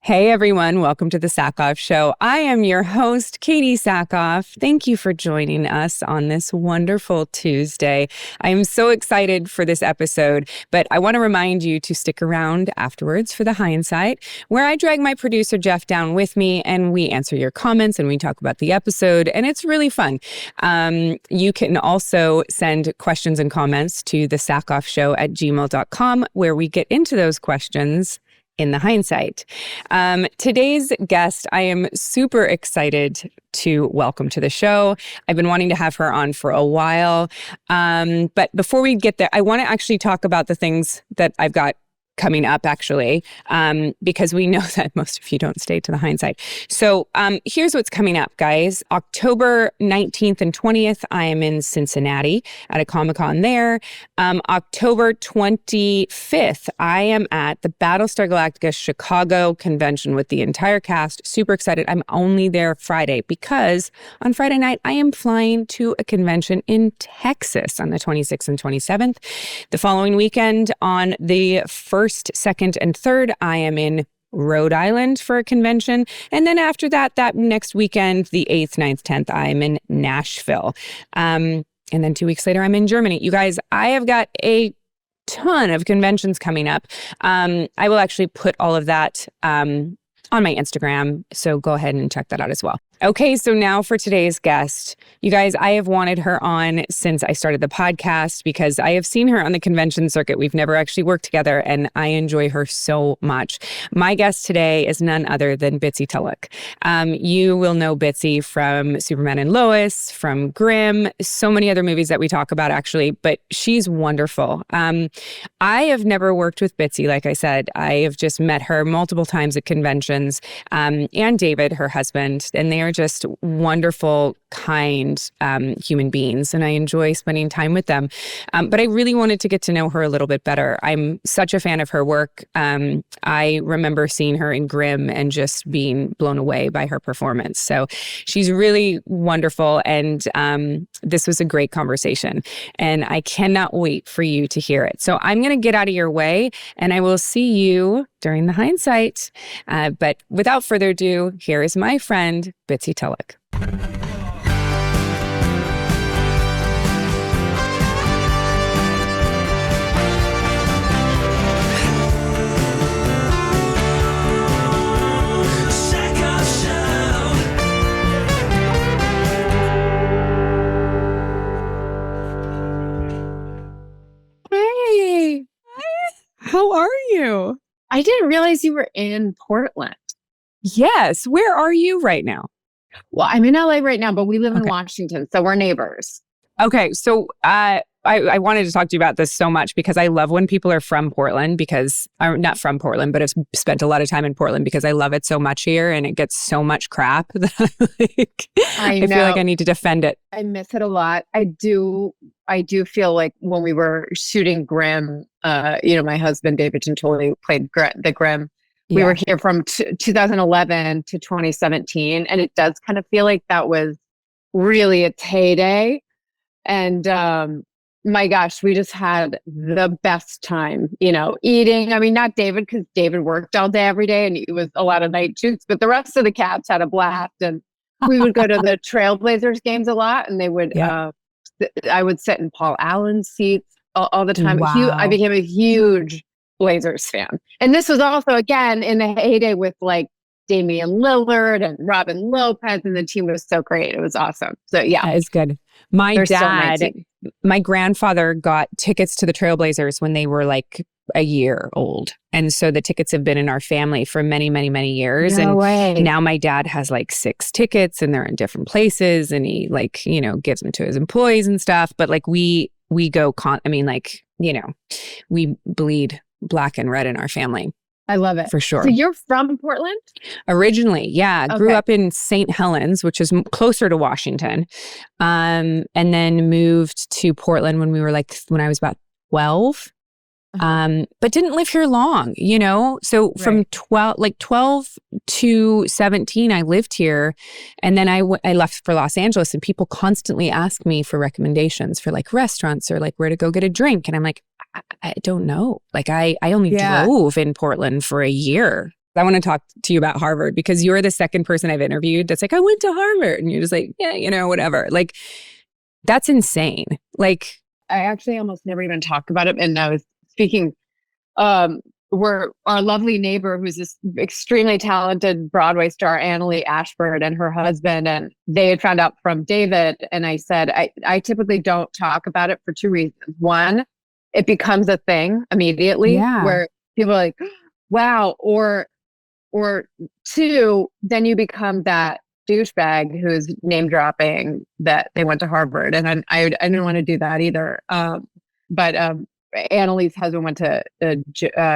Hey everyone, welcome to the Sackhoff Show. I am your host, Katee Sackhoff. Thank you for joining us on this wonderful Tuesday. I am so excited for this episode, but I want to remind you to stick around afterwards for the Hindsight, where I drag my producer Jeff down with me and we answer your comments and we talk about the episode, and it's really fun. You can also send questions and comments to the sackhoffshow@gmail.com, where we get into those questions in the Hindsight. Today's guest, I am super excited to welcome to the show. I've been wanting to have her on for a while. But before we get there, I want to actually talk about the things that I've got coming up, actually, because we know that most of you don't stay to the Hindsight. So here's what's coming up, guys. October 19th and 20th, I am in Cincinnati at a Comic-Con there. October 25th, I am at the Battlestar Galactica Chicago convention with the entire cast. Super excited. I'm only there Friday because on Friday night, I am flying to a convention in Texas on the 26th and 27th. The following weekend, on the 1st, 2nd, and 3rd, I am in Rhode Island for a convention. And then after that next weekend, the 8th, 9th, 10th, I'm in Nashville. And then 2 weeks later, I'm in Germany. You guys, I have got a ton of conventions coming up. I will actually put all of that on my Instagram, so go ahead and check that out as well. Okay, so now for today's guest. You guys, I have wanted her on since I started the podcast because I have seen her on the convention circuit. We've never actually worked together, and I enjoy her so much. My guest today is none other than Bitsie Tulloch. You will know Bitsie from Superman and Lois, from Grimm, so many other movies that we talk about, actually, but she's wonderful. I have never worked with Bitsie, like I said. I have just met her multiple times at conventions, and David, her husband, and they are just wonderful, kind human beings, and I enjoy spending time with them. But I really wanted to get to know her a little bit better. I'm such a fan of her work. I remember seeing her in Grimm and just being blown away by her performance. So she's really wonderful, and this was a great conversation, and I cannot wait for you to hear it. So I'm going to get out of your way, and I will see you during the Hindsight. But without further ado, here is my friend, Bitsie Tulloch. Hey, how are you? I didn't realize you were in Portland. Yes. Where are you right now? Well, I'm in LA right now, but we live in Washington, so we're neighbors. Okay. So I wanted to talk to you about this so much because I love when people are from Portland because, or not from Portland, but have spent a lot of time in Portland because I love it so much here and it gets so much crap that I feel like I need to defend it. I miss it a lot. I do feel like when we were shooting Grimm, my husband, David Giuntoli, played the Grimm. We were here from 2011 to 2017. And it does kind of feel like that was really its heyday. And my gosh, we just had the best time, eating. I mean, not David, because David worked all day, every day, and it was a lot of night shoots, but the rest of the cats had a blast. And we would go to the Trailblazers games a lot, and they would, I would sit in Paul Allen's seats all the time. Wow. I became a huge Blazers fan. And this was also, again, in the heyday with like Damian Lillard and Robin Lopez, and the team was so great. It was awesome. So yeah. That is good. My grandfather got tickets to the Trailblazers when they were like a year old. And so the tickets have been in our family for many, many, many years. No way. Now my dad has like 6 tickets and they're in different places, and he gives them to his employees and stuff. But like we go, we bleed black and red in our family. I love it. For sure. So you're from Portland? Originally, yeah. Okay. Grew up in St. Helens, which is closer to Washington. And then moved to Portland when I was about 12. But didn't live here long, So from 12 to 17, I lived here. And then I left for Los Angeles, and people constantly ask me for recommendations for like restaurants or like where to go get a drink. And I'm like, I don't know. Like I only drove in Portland for a year. I want to talk to you about Harvard because you're the second person I've interviewed that's like, I went to Harvard. And you're just like, yeah, whatever. Like, that's insane. Like, I actually almost never even talk about it. And I was speaking, where our lovely neighbor, who's this extremely talented Broadway star, Annalee Ashford, and her husband, and they had found out from David. And I said, I typically don't talk about it for two reasons. One, it becomes a thing immediately where people are like, wow, or two, then you become that douchebag who's name dropping that they went to Harvard. And I didn't want to do that either. But Annalee's husband went to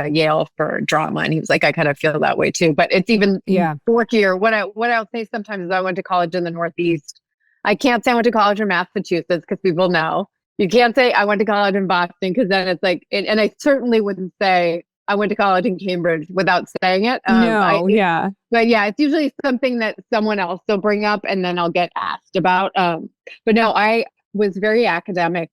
Yale for drama, and he was like, I kind of feel that way too. But it's even forkier. What I'll say sometimes is I went to college in the Northeast. I can't say I went to college in Massachusetts because people know. You can't say I went to college in Boston because then it's like, and I certainly wouldn't say I went to college in Cambridge without saying it. But yeah, it's usually something that someone else will bring up and then I'll get asked about. But no, I was very academic,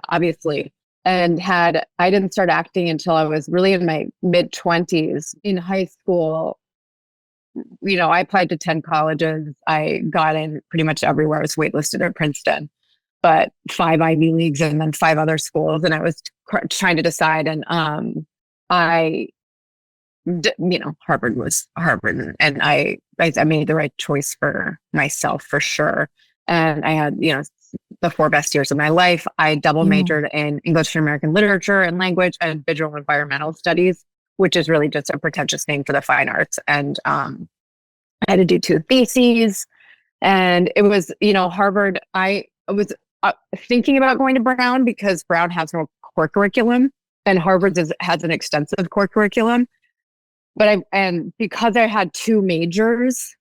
obviously, and I didn't start acting until I was really in my mid-20s. In high school, I applied to 10 colleges. I got in pretty much everywhere. I was waitlisted at Princeton, but 5 Ivy Leagues and then 5 other schools. And I was trying to decide. And Harvard was Harvard, and I made the right choice for myself for sure. And I had, the 4 best years of my life. I double majored in English and American literature and language and visual environmental studies, which is really just a pretentious name for the fine arts. And I had to do 2 theses, and it was, Harvard. I was thinking about going to Brown because Brown has no core curriculum, and Harvard has an extensive core curriculum. But because I had 2 majors,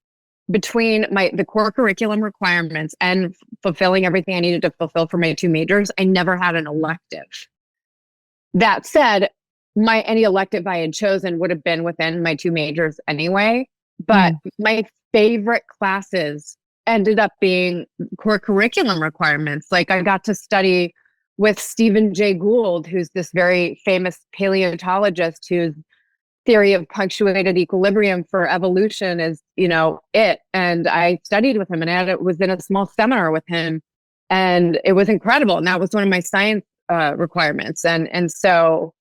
between the core curriculum requirements and fulfilling everything I needed to fulfill for my 2 majors, I never had an elective. That said, any elective I had chosen would have been within my 2 majors anyway. But my favorite classes ended up being core curriculum requirements. Like I got to study with Stephen Jay Gould, who's this very famous paleontologist whose theory of punctuated equilibrium for evolution is, it. And I studied with him, and I was in a small seminar with him, and it was incredible. And that was one of my science requirements. And so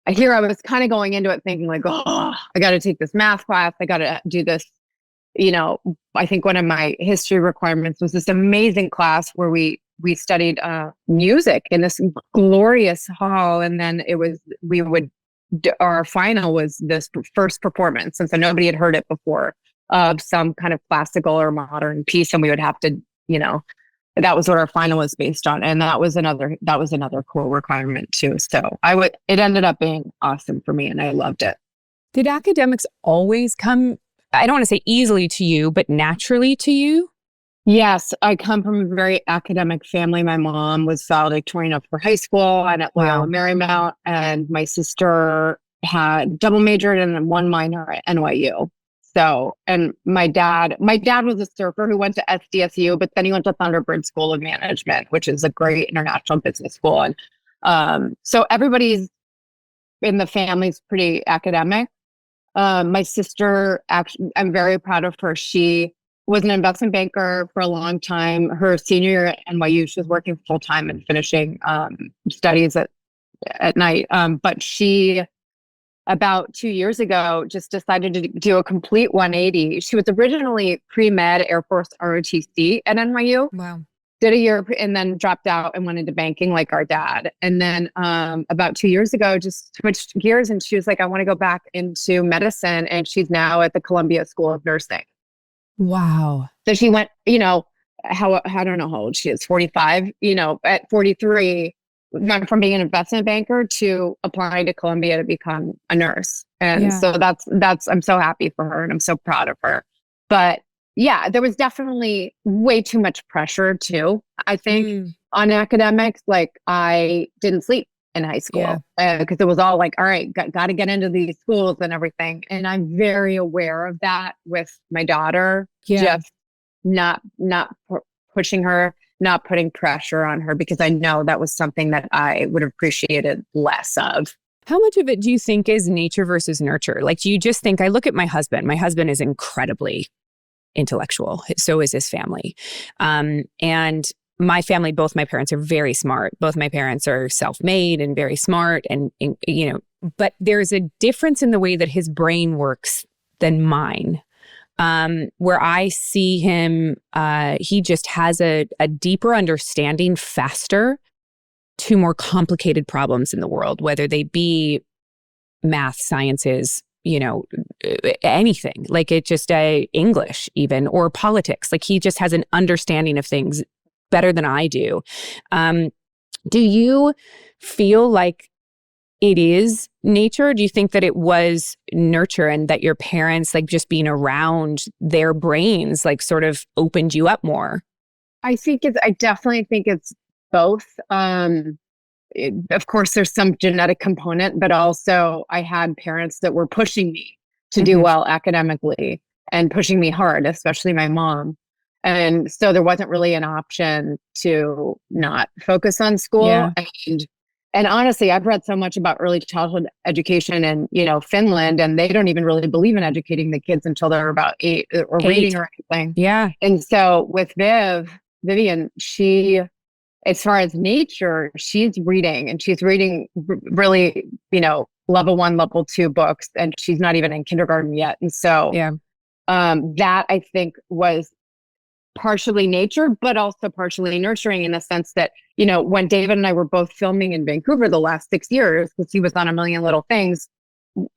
here I was kind of going into it thinking like, oh, I got to take this math class. I got to do this. I think one of my history requirements was this amazing class where we studied music in this glorious hall. And then our final was this first performance. And so nobody had heard it before of some kind of classical or modern piece. And we would have to, that was what our final was based on. And that was another core requirement too. So it ended up being awesome for me, and I loved it. Did academics always come, I don't want to say easily to you, but naturally to you? Yes, I come from a very academic family. My mom was valedictorian for high school and at Loyola Marymount, and my sister had double majored and then 1 minor at NYU. So, and my dad was a surfer who went to SDSU, but then he went to Thunderbird School of Management, which is a great international business school. And so everybody's in the family's pretty academic. My sister, actually, I'm very proud of her. She was an investment banker for a long time. Her senior year at NYU, she was working full time and finishing studies at night. But she, about 2 years ago, just decided to do a complete 180. She was originally pre-med Air Force ROTC at NYU. Wow. Did a year and then dropped out and went into banking like our dad. And then about 2 years ago, just switched gears, and she was like, I want to go back into medicine. And she's now at the Columbia School of Nursing. Wow. So she went, I don't know how old she is, 45, at 43, went from being an investment banker to applying to Columbia to become a nurse. And so I'm so happy for her, and I'm so proud of her. But yeah, there was definitely way too much pressure too, I think, on academics. Like I didn't sleep in high school because it was all like, all right, got to get into these schools and everything. And I'm very aware of that with my daughter, just not pushing her, not putting pressure on her, because I know that was something that I would have appreciated less of. How much of it do you think is nature versus nurture? Like, do you just think, I look at my husband. My husband is incredibly intellectual. So is his family. And my family, both my parents are very smart. Both my parents are self-made and very smart. And, you know, but there's a difference in the way that his brain works than mine. Where I see him, he just has a deeper understanding faster to more complicated problems in the world, whether they be math, sciences, you know, anything. Like it just English even, or politics. Like he just has an understanding of things better than I do. Do you feel like it is nature? Do you think that it was nurture and that your parents, like just being around their brains, like sort of opened you up more? I definitely think it's both. Of course, there's some genetic component, but also I had parents that were pushing me to do well academically and pushing me hard, especially my mom. And so there wasn't really an option to not focus on school. Yeah. And honestly, I've read so much about early childhood education in, you know, Finland, and they don't even really believe in educating the kids until they're about 8 or reading or anything. Yeah. And so with Vivian, she, as far as nature, she's reading, and she's reading really, you know, level 1, level 2 books, and she's not even in kindergarten yet. And so that I think was partially nature, but also partially nurturing, in the sense that, you know, when David and I were both filming in Vancouver the last 6 years, because he was on A Million Little Things,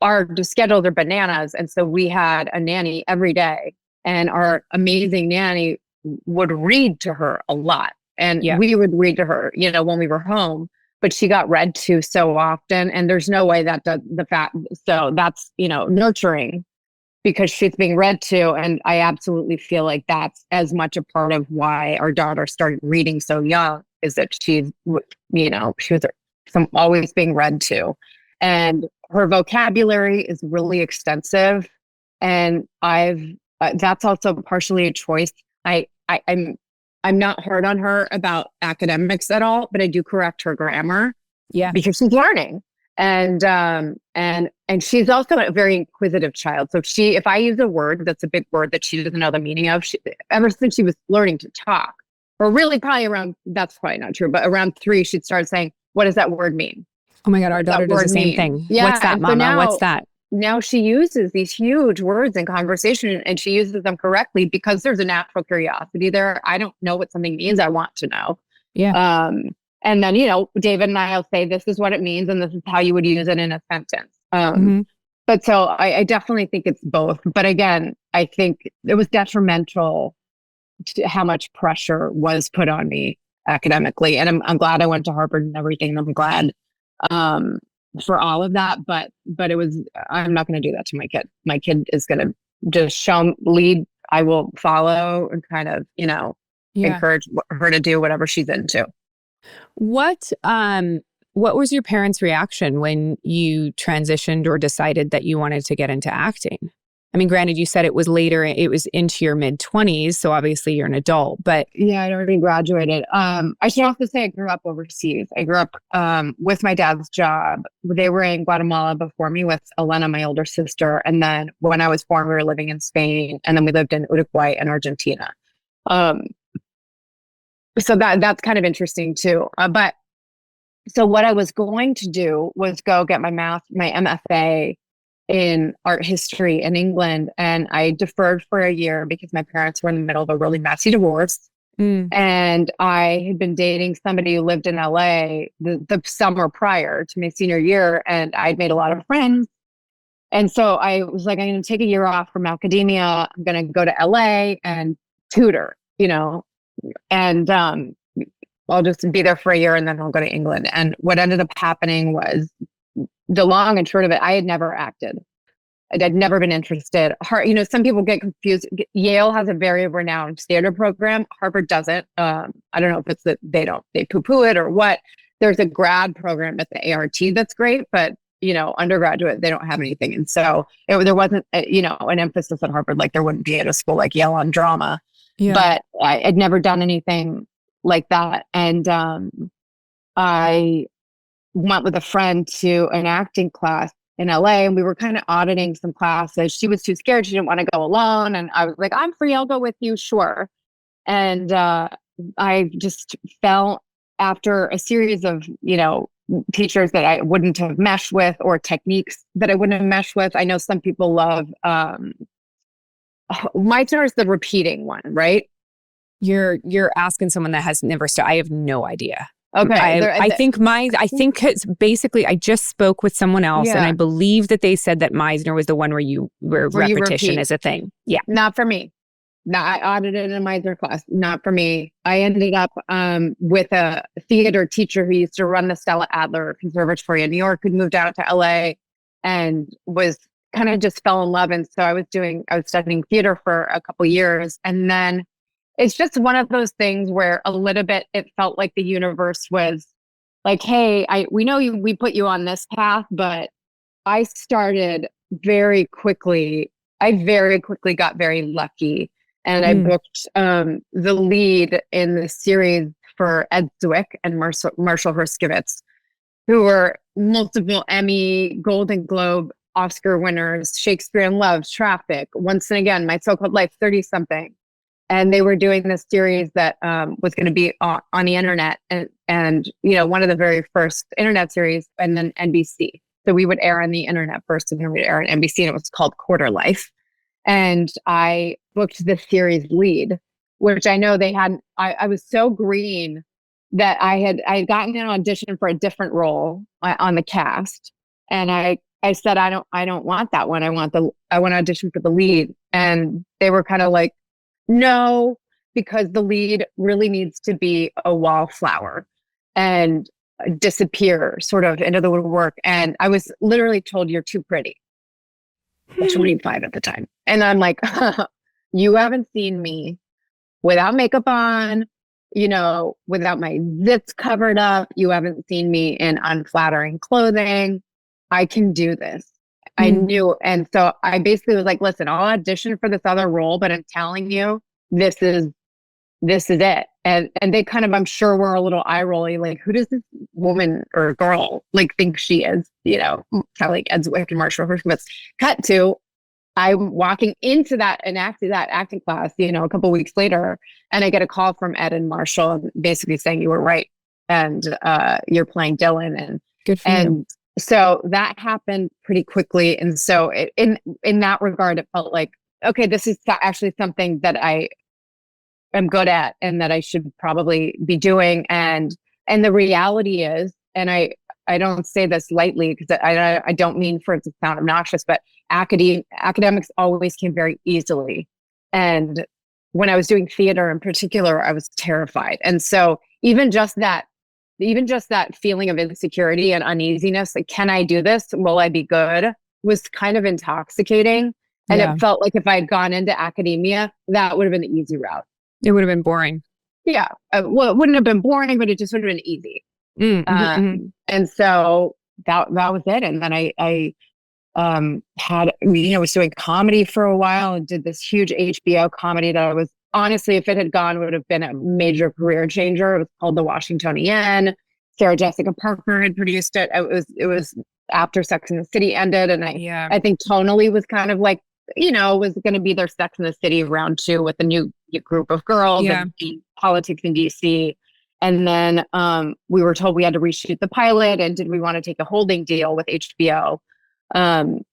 our schedules are bananas. And so we had a nanny every day, and our amazing nanny would read to her a lot. And we would read to her, you know, when we were home, but she got read to so often, and there's no way that does the fact. So that's, you know, nurturing, because she's being read to. And I absolutely feel like that's as much a part of why our daughter started reading so young, is that she's, you know, she was always being read to. And her vocabulary is really extensive. And that's also partially a choice. I'm not hard on her about academics at all, but I do correct her grammar. Yeah. Because she's learning. And she's also a very inquisitive child. So if I use a word that's a big word that she doesn't know the meaning of, ever since she was learning to talk, or really probably around, that's probably not true, but around 3, she'd start saying, what does that word mean? Oh my God, our daughter does the same thing. Yeah. What's that, Mama? What's that? Now she uses these huge words in conversation, and she uses them correctly because there's a natural curiosity there. I don't know what something means. I want to know. Yeah. And then, you know, David and I will say, this is what it means, and this is how you would use it in a sentence. But so I definitely think it's both. But again, I think it was detrimental to how much pressure was put on me academically. And I'm glad I went to Harvard and everything. And I'm glad for all of that. But I'm not going to do that to my kid. My kid is going to just lead. I will follow and kind of, you know, encourage her to do whatever she's into. What was your parents' reaction when you transitioned or decided that you wanted to get into acting? I mean, granted, you said it was later, it was into your mid-20s, so obviously you're an adult, but... Yeah, I'd already graduated. I should also say I grew up overseas. I grew up with my dad's job. They were in Guatemala before me with Elena, my older sister. And then when I was born, we were living in Spain. And then we lived in Uruguay and Argentina. So that's kind of interesting too. But so what I was going to do was go get my MFA in art history in England. And I deferred for a year because my parents were in the middle of a really messy divorce. And I had been dating somebody who lived in LA the summer prior to my senior year. And I'd made a lot of friends. And so I was like, I'm going to take a year off from academia. I'm going to go to LA and tutor, you know, and I'll just be there for a year and then I'll go to England. And what ended up happening was, the long and short of it, I had never acted. I'd never been interested. You know, some people get confused. Yale has a very renowned theater program. Harvard doesn't. I don't know if it's that they poo-poo it or what. There's a grad program at the ART that's great, but you know, undergraduate, they don't have anything. And so there wasn't, you know, an emphasis at Harvard like there wouldn't be at a school like Yale on drama. Yeah. But I'd never done anything like that. And I went with a friend to an acting class in LA, and we were kind of auditing some classes. She was too scared. She didn't want to go alone. And I was like, I'm free. I'll go with you. Sure. And I just fell after a series of, teachers that I wouldn't have meshed with, or techniques that I wouldn't have meshed with. I know some people love, Meisner is the repeating one, right? You're asking someone that has never started. I have no idea. Okay. I think it's basically, I just spoke with someone else, and I believe that they said that Meisner was the one where repetition is a thing. Yeah. Not for me. No, I audited a Meisner class. Not for me. I ended up with a theater teacher who used to run the Stella Adler Conservatory in New York, who moved out to LA and was kind of just fell in love. And so I was studying theater for a couple years. And then it's just one of those things where a little bit, it felt like the universe was like, hey, we know we put you on this path, but I started very quickly. I very quickly got very lucky. And I booked the lead in the series for Ed Zwick and Marshall Herskovitz, who were multiple Emmy, Golden Globe, Oscar winners, Shakespeare in Love, Traffic, Once and Again, My So-Called Life, 30-something. And they were doing this series that was going to be on the internet, and one of the very first internet series, and then NBC. So we would air on the internet first, and then we'd air on NBC, and it was called Quarter Life. And I booked the series lead, which I know they had. I was so green that I had gotten an audition for a different role on the cast, and I said I don't want that one. I want to audition for the lead, and they were kind of like, no, because the lead really needs to be a wallflower and disappear sort of into the woodwork. And I was literally told, you're too pretty. 25 at the time. And I'm like, you haven't seen me without makeup on, without my zits covered up. You haven't seen me in unflattering clothing. I can do this. I knew. And so I basically was like, listen, I'll audition for this other role, but I'm telling you, this is it. And they kind of, I'm sure, were a little eye rolling, like, who does this woman or girl think she is? Kind of like Ed Zwick and Marshall Herskovitz. Cut to, I'm walking into that acting class, a couple of weeks later, and I get a call from Ed and Marshall, basically saying, you were right, and you're playing Dylan, and good for you. So that happened pretty quickly, and so in that regard, it felt like, okay, this is actually something that I am good at and that I should probably be doing. And the reality is, and I don't say this lightly because I don't mean for it to sound obnoxious, but academics always came very easily. And when I was doing theater in particular, I was terrified. And so even just that feeling of insecurity and uneasiness, like, can I do this? Will I be good? Was kind of intoxicating. And it felt like if I had gone into academia, that would have been the easy route. It would have been boring. Yeah. Well, it wouldn't have been boring, but it just would have been easy. And so that was it. And then I was doing comedy for a while and did this huge HBO comedy that I was, honestly, if it had gone, would have been a major career changer. It was called The Washingtonian. Sarah Jessica Parker had produced it. It was after Sex and the City ended. And I think tonally was kind of like, was going to be their Sex and the City round 2 with a new group of girls and politics in DC. And then we were told we had to reshoot the pilot, and did we want to take a holding deal with HBO? And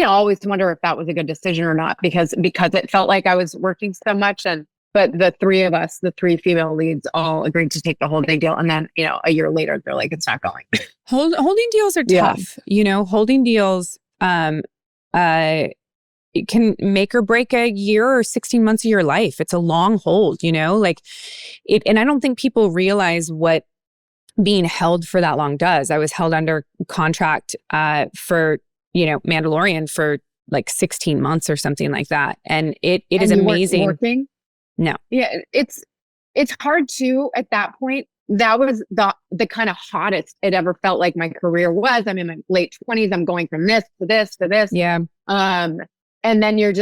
always wonder if that was a good decision or not, because it felt like I was working so much. But the three of us, the 3 female leads, all agreed to take the holding deal. And then, a year later, they're like, it's not going. Holding deals are tough. Holding deals, it can make or break a year or 16 months of your life. It's a long hold, and I don't think people realize what being held for that long does. I was held under contract for, Mandalorian for like 16 months or something like that. And it is amazing. Working? No. Yeah, it's hard to, at that point. That was the kind of hottest it ever felt like my career was. I'm in my late 20s. I'm going from this to this to this. Yeah. And then you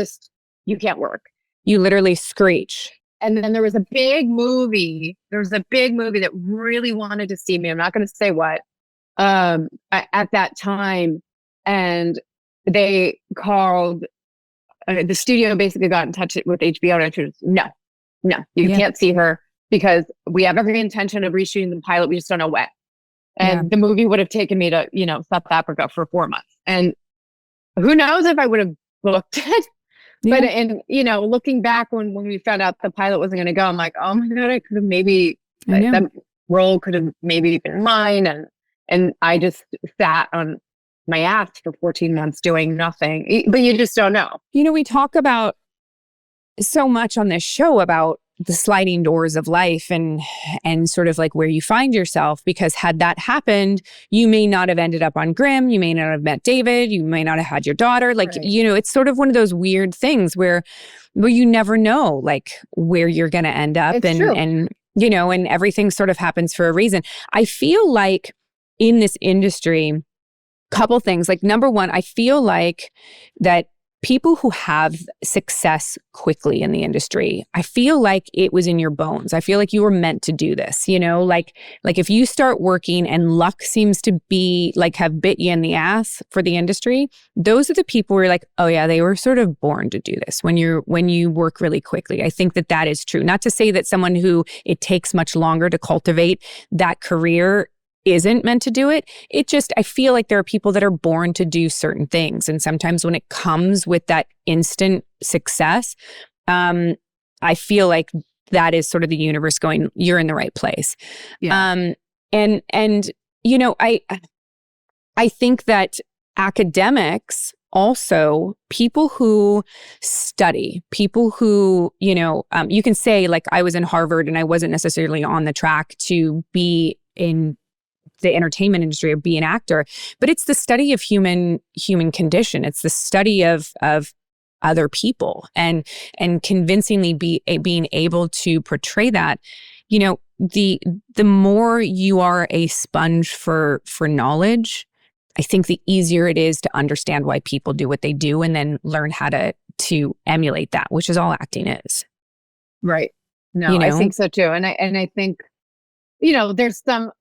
can't work. You literally screech. And then there was a big movie. There was a big movie that really wanted to see me. I'm not going to say what, at that time, and they called the studio, basically got in touch with HBO and said, no, you can't see her because we have every intention of reshooting the pilot. We just don't know when. And the movie would have taken me to, South Africa for 4 months. And who knows if I would have booked it. But, looking back when we found out the pilot wasn't going to go, I'm like, oh my God, I could have maybe, that role could have maybe been mine. And I just sat on my ass for 14 months doing nothing. But you just don't know. We talk about so much on this show about the sliding doors of life and sort of like where you find yourself, because had that happened, you may not have ended up on Grimm, you may not have met David, you may not have had your daughter. Like, right. It's sort of one of those weird things where you never know like where you're going to end up. It's true. And everything sort of happens for a reason. I feel like in this industry, couple things, like number one, I feel like that people who have success quickly in the industry, I feel like it was in your bones. I feel like you were meant to do this, like if you start working and luck seems to be like have bit you in the ass for the industry, those are the people who are like, oh yeah, they were sort of born to do this when you work really quickly. I think that is true. Not to say that someone who it takes much longer to cultivate that career isn't meant to do it. It just, I feel like there are people that are born to do certain things. And sometimes when it comes with that instant success, I feel like that is sort of the universe going, you're in the right place. Yeah. And I think that academics also, people who study, people who, you can say like I was in Harvard and I wasn't necessarily on the track to be in the entertainment industry or be an actor, but it's the study of human condition. It's the study of other people and convincingly being able to portray that. The more you are a sponge for knowledge, I think the easier it is to understand why people do what they do and then learn how to emulate that, which is all acting is. Right. No, I think so too. And I think, there's some,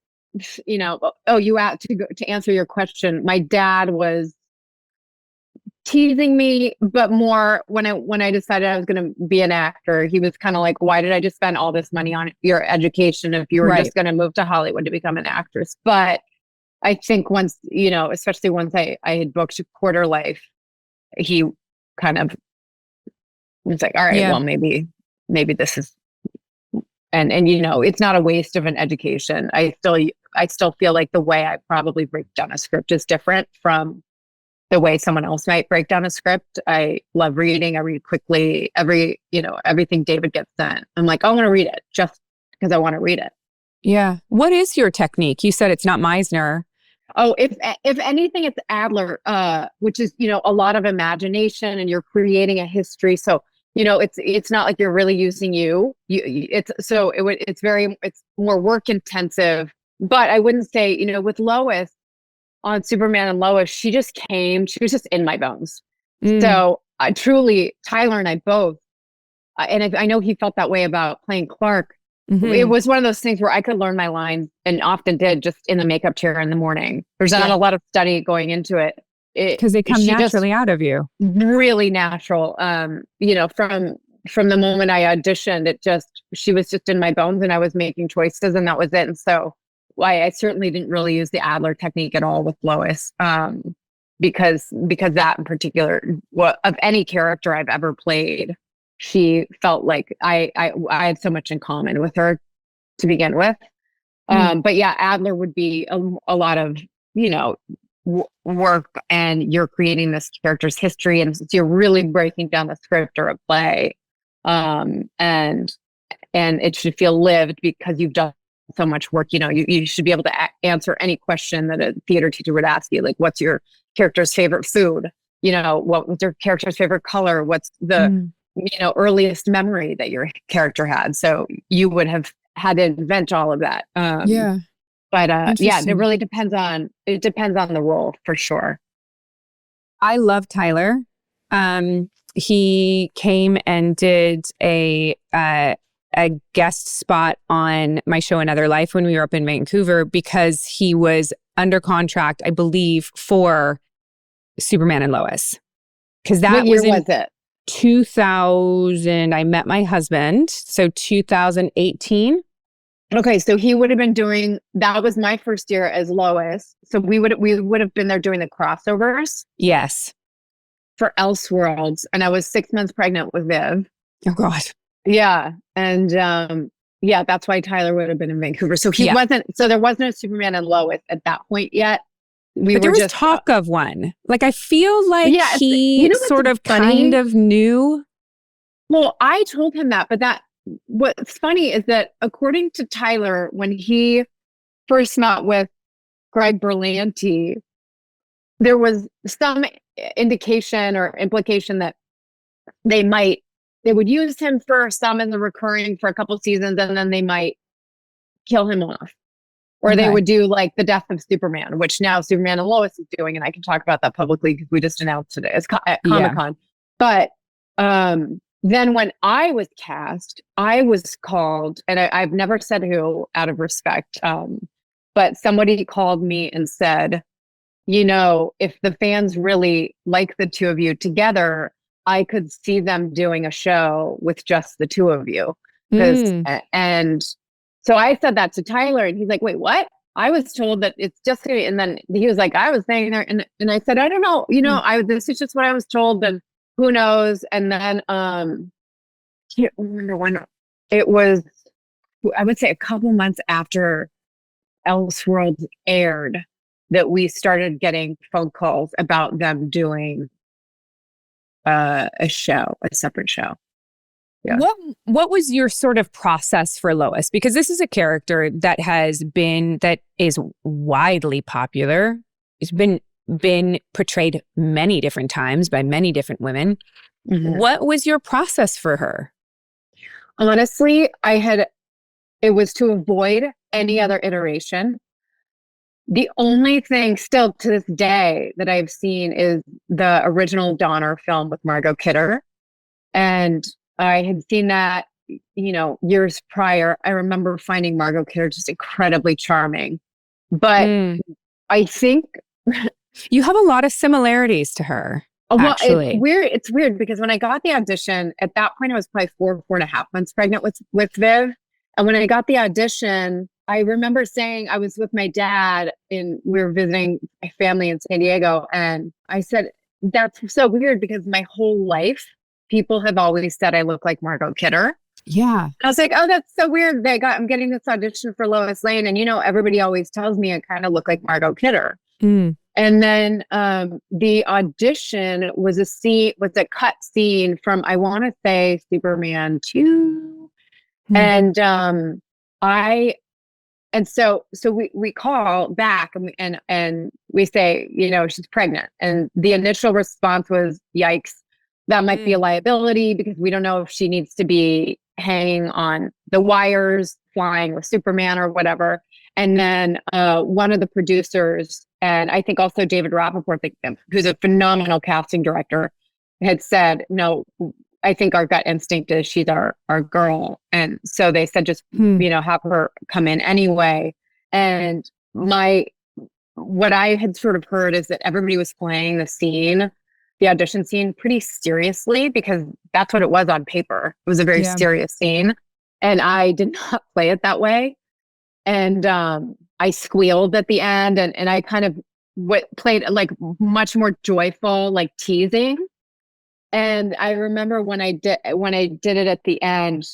you out to answer your question. My dad was teasing me, but more when I decided I was going to be an actor, he was kind of like, why did I just spend all this money on your education if you were just going to move to Hollywood to become an actress? But I think once, especially once I had booked Quarter Life, he kind of was like, all right, well, maybe this is, and it's not a waste of an education. I still feel like the way I probably break down a script is different from the way someone else might break down a script. I love reading. I read quickly. Everything David gets sent, I'm like, I want to read it just because I want to read it. Yeah. What is your technique? You said it's not Meisner. Oh, if anything, it's Adler, which is, a lot of imagination and you're creating a history. So, it's not like you're really using it's more work intensive, but I wouldn't say, with Lois on Superman and Lois, she was just in my bones. So truly, Tyler and I both, and I know he felt that way about playing Clark. Mm-hmm. It was one of those things where I could learn my lines and often did just in the makeup chair in the morning. There's not a lot of study going into it. Because they come naturally out of you. Really natural. From the moment I auditioned, she was just in my bones and I was making choices and that was it. And so I certainly didn't really use the Adler technique at all with Lois. Because that in particular, of any character I've ever played, she felt like I had so much in common with her to begin with. But yeah, Adler would be a lot of, work, and you're creating this character's history, and so you're really breaking down the script or a play, and it should feel lived because you've done so much work. You should be able to answer any question that a theater teacher would ask you, like, what's your character's favorite food? What was your character's favorite color? What's the earliest memory that your character had? So you would have had to invent all of that. But it really depends on the role for sure. I love Tyler. He came and did a guest spot on my show Another Life when we were up in Vancouver because he was under contract, I believe, for Superman and Lois. Because that What year was in was it? 2000. I met my husband. So 2018. Okay, so he would have been doing, that was my first year as Lois. So we would have been there doing the crossovers Yes. for Elseworlds. And I was 6 months pregnant with Viv. Oh, God. Yeah. And yeah, that's why Tyler would have been in Vancouver. So he Yeah. wasn't, so there wasn't a Superman and Lois at that point yet. But there was talk of one. Like, I feel like Yeah, he you know what's sort of funny? kind of knew. Well, I told him that, but what's funny is that according to Tyler, when he first met with Greg Berlanti, there was some indication or implication that they would use him for some in the recurring for a couple seasons, and then they might kill him off. Or they would do like the death of Superman, which now Superman and Lois is doing. And I can talk about that publicly because we just announced it at Comic-Con. But then when I was cast, I was called, and I've never said who out of respect, but somebody called me and said, if the fans really like the two of you together, I could see them doing a show with just the two of you. And so I said that to Tyler, and he's like, wait, what? I was told that it's just, and then he was like, I was saying there, and I said, I don't know, this is just what I was told, and who knows? And then, can't remember when it was, I would say a couple months after Elseworlds aired, that we started getting phone calls about them doing a separate show. Yeah. What was your sort of process for Lois? Because this is a character that is widely popular. It's been portrayed many different times by many different women. Mm-hmm. What was your process for her? Honestly, it was to avoid any other iteration. The only thing still to this day that I've seen is the original Donner film with Margot Kidder. And I had seen that, years prior. I remember finding Margot Kidder just incredibly charming. But I think you have a lot of similarities to her. Well, actually, it's weird because when I got the audition, at that point I was probably 4.5 months pregnant with Viv. And when I got the audition, I remember saying, I was with my dad and we were visiting my family in San Diego. And I said, that's so weird because my whole life, people have always said I look like Margot Kidder. Yeah. I was like, oh, that's so weird. I'm getting this audition for Lois Lane. And, everybody always tells me I kind of look like Margot Kidder. And then the audition was a cut scene from, I want to say, Superman 2. And so we call back and we say, she's pregnant. And the initial response was, yikes, that might be a liability because we don't know if she needs to be hanging on the wires, flying with Superman or whatever. And then one of the producers, and I think also David Rappaport, who's a phenomenal casting director, had said, no, I think our gut instinct is she's our girl. And so they said, just, have her come in anyway. And what I had sort of heard is that everybody was playing the audition scene pretty seriously because that's what it was on paper. It was a very serious scene. And I did not play it that way. And I squealed at the end and I kind of played like much more joyful, like teasing. And I remember when I did it at the end,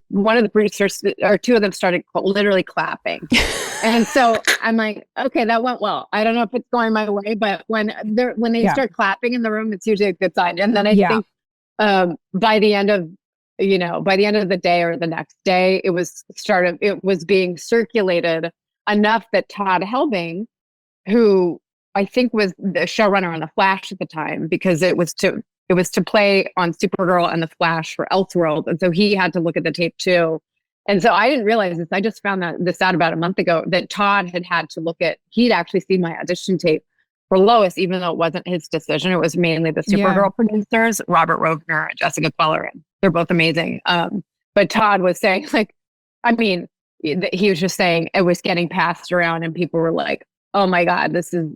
one of the producers or two of them started literally clapping. And so I'm like, okay, that went well. I don't know if it's going my way, but when they start clapping in the room, it's usually a good sign. And then I think by the end of the day or the next day, it was being circulated enough that Todd Helbing, who I think was the showrunner on The Flash at the time, because it was to play on Supergirl and The Flash for Elseworld. And so he had to look at the tape too. And so I didn't realize this. I just found this out about a month ago that Todd had to look at, he'd actually seen my audition tape for Lois, even though it wasn't his decision. It was mainly the Supergirl producers, Robert Rovner and Jessica Queller. And they're both amazing. But Todd was saying, like, I mean, he was just saying it was getting passed around and people were like, oh my God, this is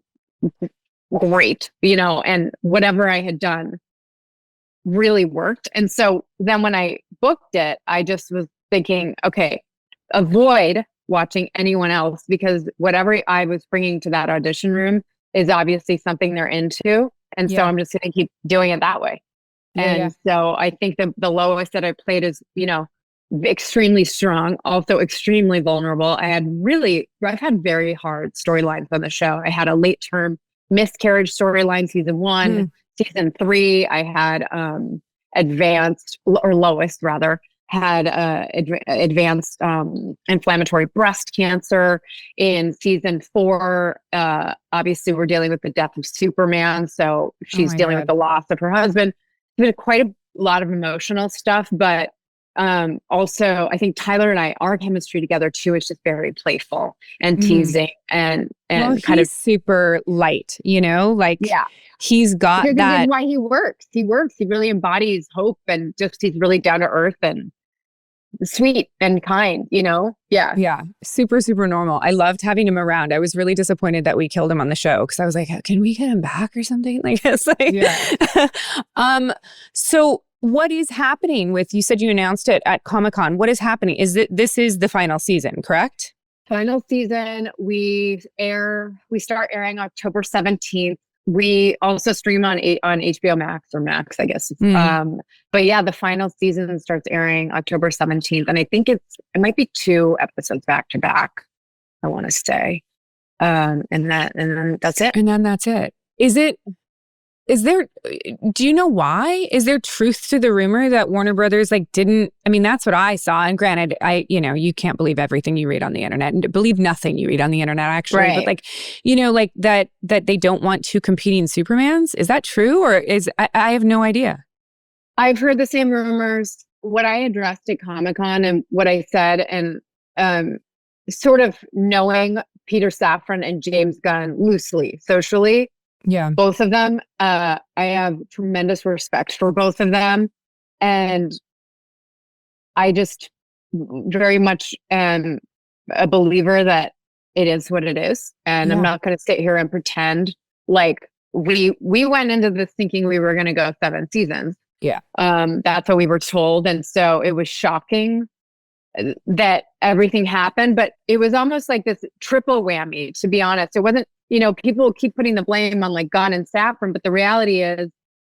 great, and whatever I had done really worked. And so then when I booked it, I just was thinking, okay, avoid watching anyone else, because whatever I was bringing to that audition room is obviously something they're into. And so I'm just going to keep doing it that way. So I think the Lois that I played is, extremely strong, also extremely vulnerable. I've had very hard storylines on the show. I had a late term miscarriage storyline, season 1, season 3. I had Lois rather had advanced inflammatory breast cancer. In season 4, obviously we're dealing with the death of Superman, so she's dealing with the loss of her husband. There's quite a lot of emotional stuff, but also I think Tyler and our chemistry together too is just very playful and teasing and kind of super light, he's got because that. That's why he works. He really embodies hope, and just he's really down to earth and sweet and kind, Yeah. Super, super normal. I loved having him around. I was really disappointed that we killed him on the show, because I was like, can we get him back or something? So what is happening with, you said you announced it at Comic-Con. What is happening? This is the final season, correct? Final season. We start airing October 17th. We also stream on HBO Max, or Max, I guess. But yeah, the final season starts airing October 17th. And I think it might be 2 episodes back to back, I want to say. And then that's it. And then that's it. Do you know why? Is there truth to the rumor that Warner Brothers didn't, that's what I saw. And granted, you can't believe everything you read on the internet, and believe nothing you read on the internet, actually. Right. But that they don't want 2 competing Supermans. Is that true? Or I have no idea. I've heard the same rumors. What I addressed at Comic-Con and what I said, and sort of knowing Peter Safran and James Gunn loosely, socially, both of them, I have tremendous respect for both of them. And I just very much am a believer that it is what it is. And I'm not going to sit here and pretend like we went into this thinking we were going to go 7 seasons. Yeah. That's what we were told. And so it was shocking that everything happened, but it was almost like this triple whammy, to be honest. It wasn't, people keep putting the blame on Gunn and Safran, but the reality is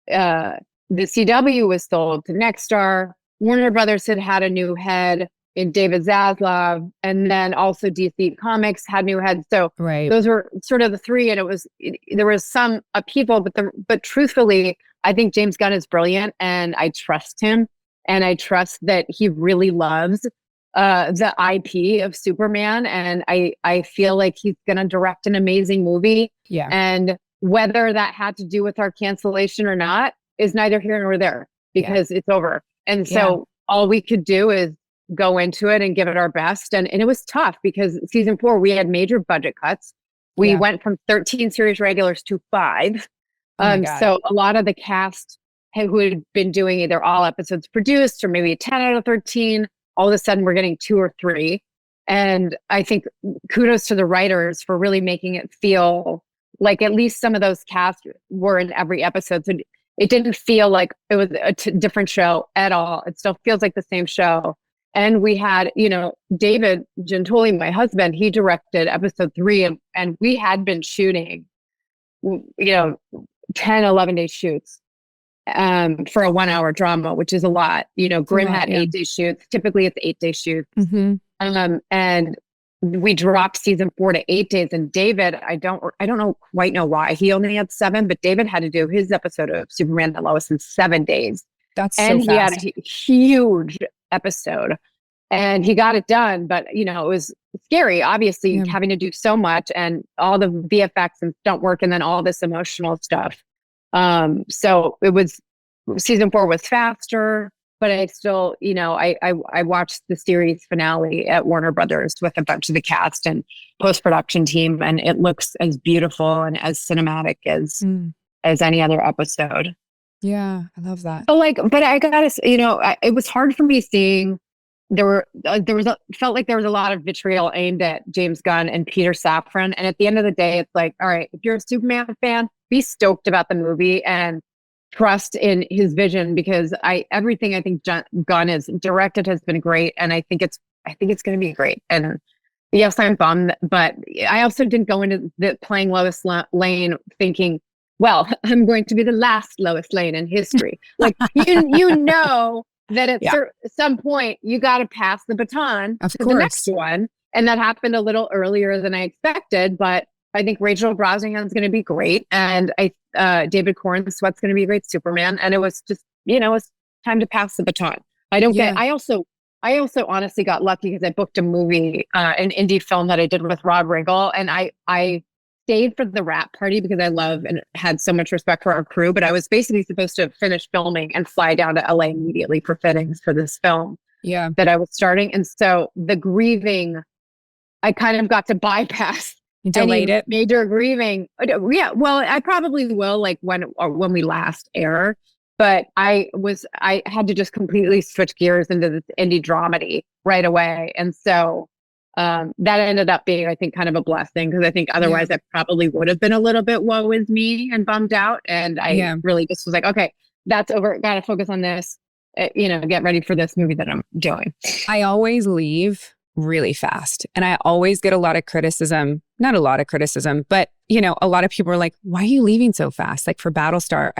the CW was sold to Nexstar. Warner Brothers had a new head in David Zaslav, and then also DC Comics had new heads. So those were sort of the 3, and there was some upheaval, but truthfully, I think James Gunn is brilliant, and I trust him, and I trust that he really loves the IP of Superman, and I feel like he's going to direct an amazing movie. Yeah. And whether that had to do with our cancellation or not is neither here nor there, because it's over. And so all we could do is go into it and give it our best. And it was tough, because season 4, we had major budget cuts. We went from 13 series regulars to 5. So a lot of the cast who had been doing either all episodes produced or maybe 10 out of 13, all of a sudden we're getting 2 or 3. And I think kudos to the writers for really making it feel like at least some of those casts were in every episode. So it didn't feel like it was a different show at all. It still feels like the same show. And we had, David Giuntoli, my husband, he directed episode 3, and we had been shooting, 10, 11-day shoots for a 1-hour drama, which is a lot. Grimm had 8-day shoots. Typically it's 8-day shoots. And we dropped season 4 to 8 days. And David, I don't quite know why he only had 7, but David had to do his episode of Superman and Lois in 7 days. That's and so he fast. had a huge episode, and he got it done. But it was scary, obviously, having to do so much, and all the VFX and stunt work, and then all this emotional stuff. So it was, season 4 was faster, but I still, I watched the series finale at Warner Brothers with a bunch of the cast and post-production team, and it looks as beautiful and as cinematic as any other episode. Yeah, I love that. But I gotta, it was hard for me seeing felt like there was a lot of vitriol aimed at James Gunn and Peter Safran. And at the end of the day, it's like, all right, if you're a Superman fan, be stoked about the movie and trust in his vision, because everything I think Gunn has directed has been great, and I think it's going to be great. And yes, I'm bummed, but I also didn't go into playing Lois Lane thinking, well, I'm going to be the last Lois Lane in history. Like you know that at some point you got to pass the baton to the next one, and that happened a little earlier than I expected. But I think Rachel Brosnangham's going to be great, and David Cornsweet's going to be a great Superman. And it was just, it's time to pass the baton. I also honestly got lucky because I booked a movie, an indie film that I did with Rob Riggle, and I stayed for the wrap party because I love and had so much respect for our crew. But I was basically supposed to finish filming and fly down to LA immediately for fittings for this film that I was starting. And so the grieving, I kind of got to bypass. You delayed it? Major grieving. Yeah, well, I probably will, like when we last air. But I had to just completely switch gears into this indie dramedy right away. And so that ended up being, I think, kind of a blessing, because I think otherwise I probably would have been a little bit woe is me and bummed out. And I really just was like, okay, that's over. Got to focus on this, get ready for this movie that I'm doing. I always leave really fast, and I always get a lot of criticism. Not a lot of criticism, but a lot of people are like, why are you leaving so fast? Like for Battlestar,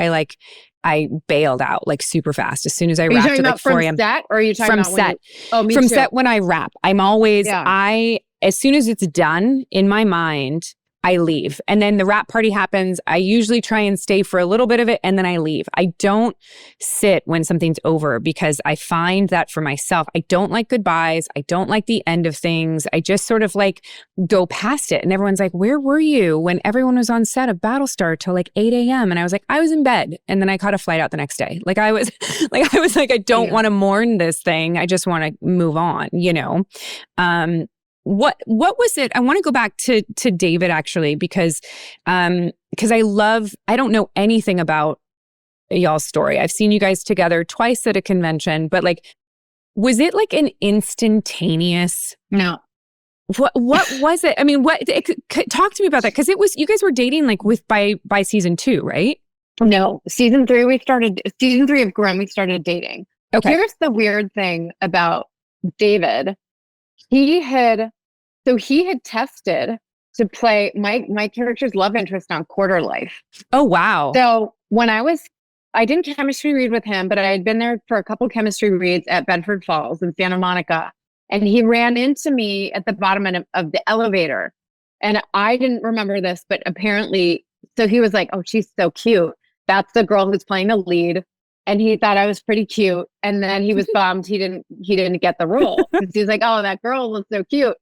I bailed out like super fast as soon as I wrapped at like 4 a.m. Set, or are you talking from about set? Me from too. Set when I wrap. I'm always as soon as it's done in my mind, I leave. And then the wrap party happens. I usually try and stay for a little bit of it, and then I leave. I don't sit when something's over, because I find that for myself, I don't like goodbyes. I don't like the end of things. I just sort of like go past it. And everyone's like, where were you when everyone was on set of Battlestar till like 8 a.m.? And I was like, I was in bed. And then I caught a flight out the next day. Like I was like, I don't want to mourn this thing. I just want to move on, What was it? I want to go back to David, actually, because I don't know anything about y'all's story. I've seen you guys together twice at a convention, but like, was it like an instantaneous? No. What was it? I mean, talk to me about that, because you guys were dating like by season 2, right? No, season 3 of Grimm we started dating. Okay. Here's the weird thing about David. He had tested to play my character's love interest on Quarter Life. Oh, wow. So when I didn't chemistry read with him, but I had been there for a couple chemistry reads at Bedford Falls in Santa Monica. And he ran into me at the bottom of the elevator. And I didn't remember this, but apparently, so he was like, oh, she's so cute. That's the girl who's playing the lead. And he thought I was pretty cute. And then he was bummed he didn't get the role. He was like, oh, that girl looks so cute.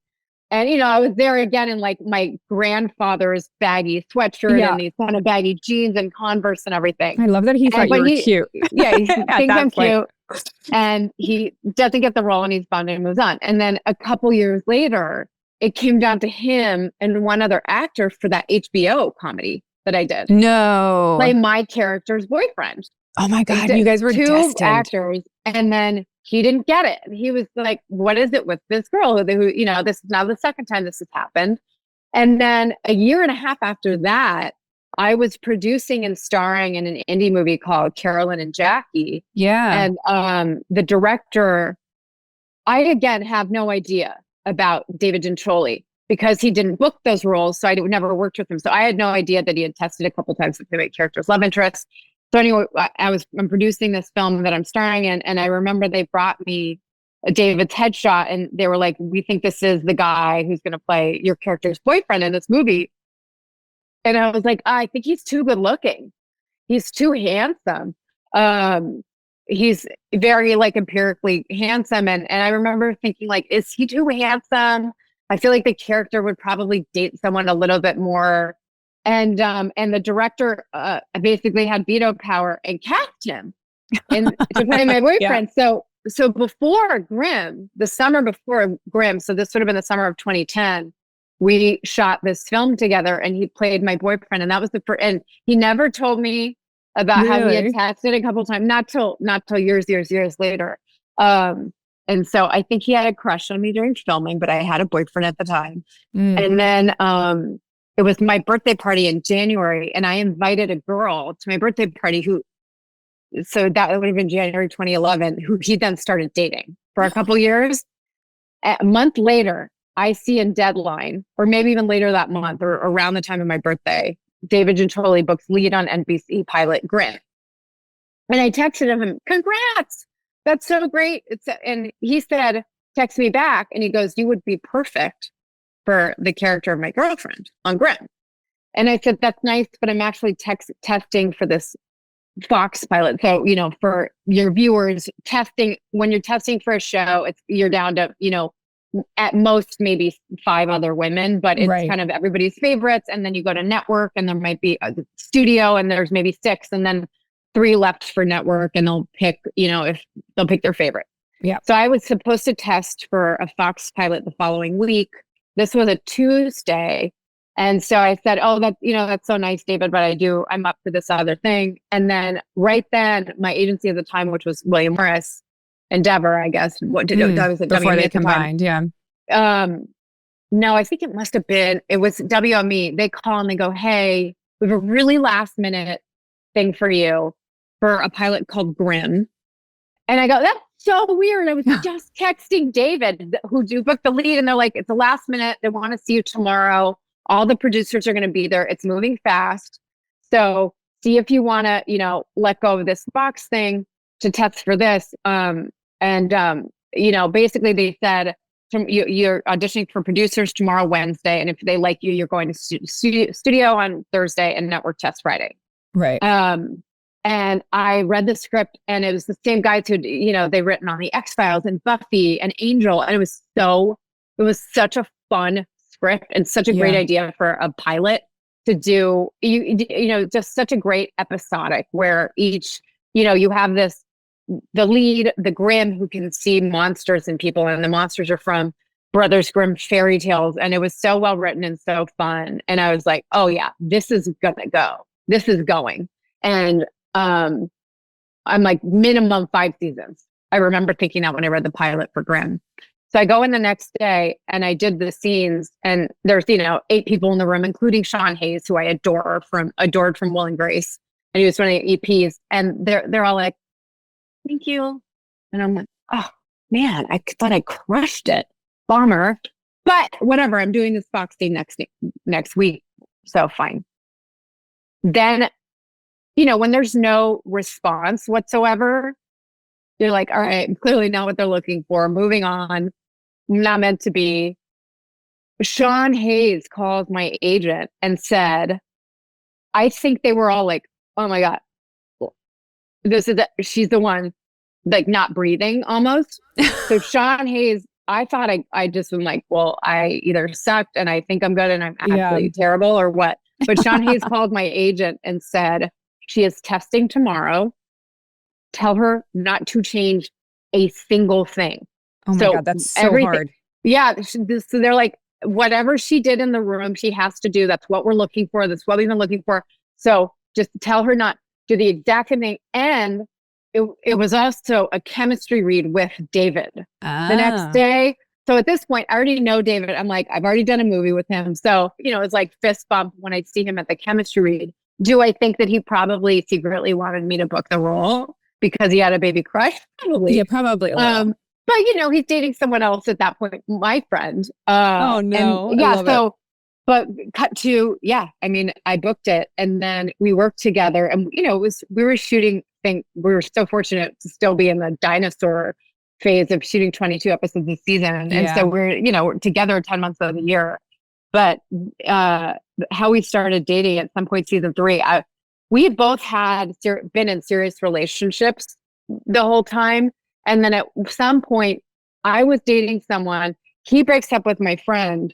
And, I was there again in like my grandfather's baggy sweatshirt and these kind of baggy jeans and Converse and everything. I love that he thought you were cute. Yeah, he thinks I'm cute. And he doesn't get the role, and he's bummed and moves on. And then a couple years later, it came down to him and one other actor for that HBO comedy that I did. No. Play my character's boyfriend. Oh my God, you guys were two destined. Actors, and then he didn't get it. He was like, what is it with this girl who, this is now the second time this has happened. And then a year and a half after that, I was producing and starring in an indie movie called Carolyn and Jackie. Yeah. And the director, I again have no idea about David Giuntoli because he didn't book those roles. So I never worked with him. So I had no idea that he had tested a couple times with the character's love interest. So anyway, I'm producing this film that I'm starring in, and I remember they brought me David's headshot, and they were like, "We think this is the guy who's going to play your character's boyfriend in this movie." And I was like, "I think he's too good looking. He's too handsome. He's very like empirically handsome." And I remember thinking, like, "Is he too handsome? I feel like the character would probably date someone a little bit more." And the director basically had veto power and cast him to play my boyfriend. Yeah. So before Grimm, the summer before Grimm, so this would have been the summer of 2010, we shot this film together, and he played my boyfriend. And that was and he never told me about how he had texted a couple of times, not till years later. And And so I think he had a crush on me during filming, but I had a boyfriend at the time. Mm. And then it was my birthday party in January, and I invited a girl to my birthday party so that would have been January 2011, who he then started dating for a couple years. A month later, I see in Deadline, or maybe even later that month or around the time of my birthday, David Giuntoli books lead on NBC pilot Grin. And I texted him, congrats, that's so great. And he said, text me back. And he goes, you would be perfect for the character of my girlfriend on Grimm. And I said, that's nice, but I'm actually testing for this Fox pilot. So, for your viewers, when you're testing for a show, you're down to, at most maybe 5 other women, but it's kind of everybody's favorites. And then you go to network and there might be a studio and there's maybe 6 and then 3 left for network, and they'll pick, if they'll pick their favorite. Yeah. So I was supposed to test for a Fox pilot the following week. This was a Tuesday. And so I said, oh, that's so nice, David, but I'm up for this other thing. And then right then my agency at the time, which was William Morris Endeavor, I guess, that was before they combined. Yeah. No, I think it was WME. They call and they go, hey, we have a really last minute thing for you for a pilot called Grimm. And I go, that's so weird. I was just texting David, who booked the lead, and they're like, it's a last minute. They want to see you tomorrow. All the producers are going to be there. It's moving fast. So see if you want to, let go of this box thing to test for this. Basically they said, you're auditioning for producers tomorrow, Wednesday. And if they like you, you're going to studio on Thursday and network test Friday. Right. And I read the script, and it was the same guys who, they written on the X-Files and Buffy and Angel. And it was such a fun script and such a great idea for a pilot to do, just such a great episodic where each, you have the lead, the Grimm, who can see monsters in people, and the monsters are from Brothers Grimm fairy tales. And it was so well written and so fun. And I was like, oh yeah, this is gonna go. This is going. And I'm like, minimum 5 seasons. I remember thinking that when I read the pilot for Grimm. So I go in the next day and I did the scenes, and there's, 8 people in the room, including Sean Hayes, who I adored from Will and Grace. And he was one of the EPs, and they're all like, thank you. And I'm like, oh man, I thought I crushed it. Bummer. But whatever, I'm doing this Fox thing next week. So fine. Then, when there's no response whatsoever, you're like, all right, clearly not what they're looking for. Moving on. Not meant to be. Sean Hayes called my agent and said, I think they were all like, oh my God, she's the one, like, not breathing almost. So Sean Hayes, I thought I just was like, well, I either sucked and I think I'm good and I'm absolutely terrible, or what. But Sean Hayes called my agent and said, she is testing tomorrow. Tell her not to change a single thing. Oh my God, that's so hard. Yeah. So they're like, whatever she did in the room, she has to do. That's what we're looking for. That's what we've been looking for. So just tell her not do the exact same thing. And it was also a chemistry read with David the next day. So at this point, I already know David. I'm like, I've already done a movie with him. So, it's like fist bump when I see him at the chemistry read. Do I think that he probably secretly wanted me to book the role because he had a baby crush? Probably. Yeah, probably. But he's dating someone else at that point, my friend. Oh no. And, yeah. So, but cut to, I booked it, and then we worked together, and we were shooting. We were so fortunate to still be in the dinosaur phase of shooting 22 episodes a season, and so we're together 10 months of the year. But how we started dating at some point, season 3, we both had been in serious relationships the whole time. And then at some point, I was dating someone. He breaks up with my friend,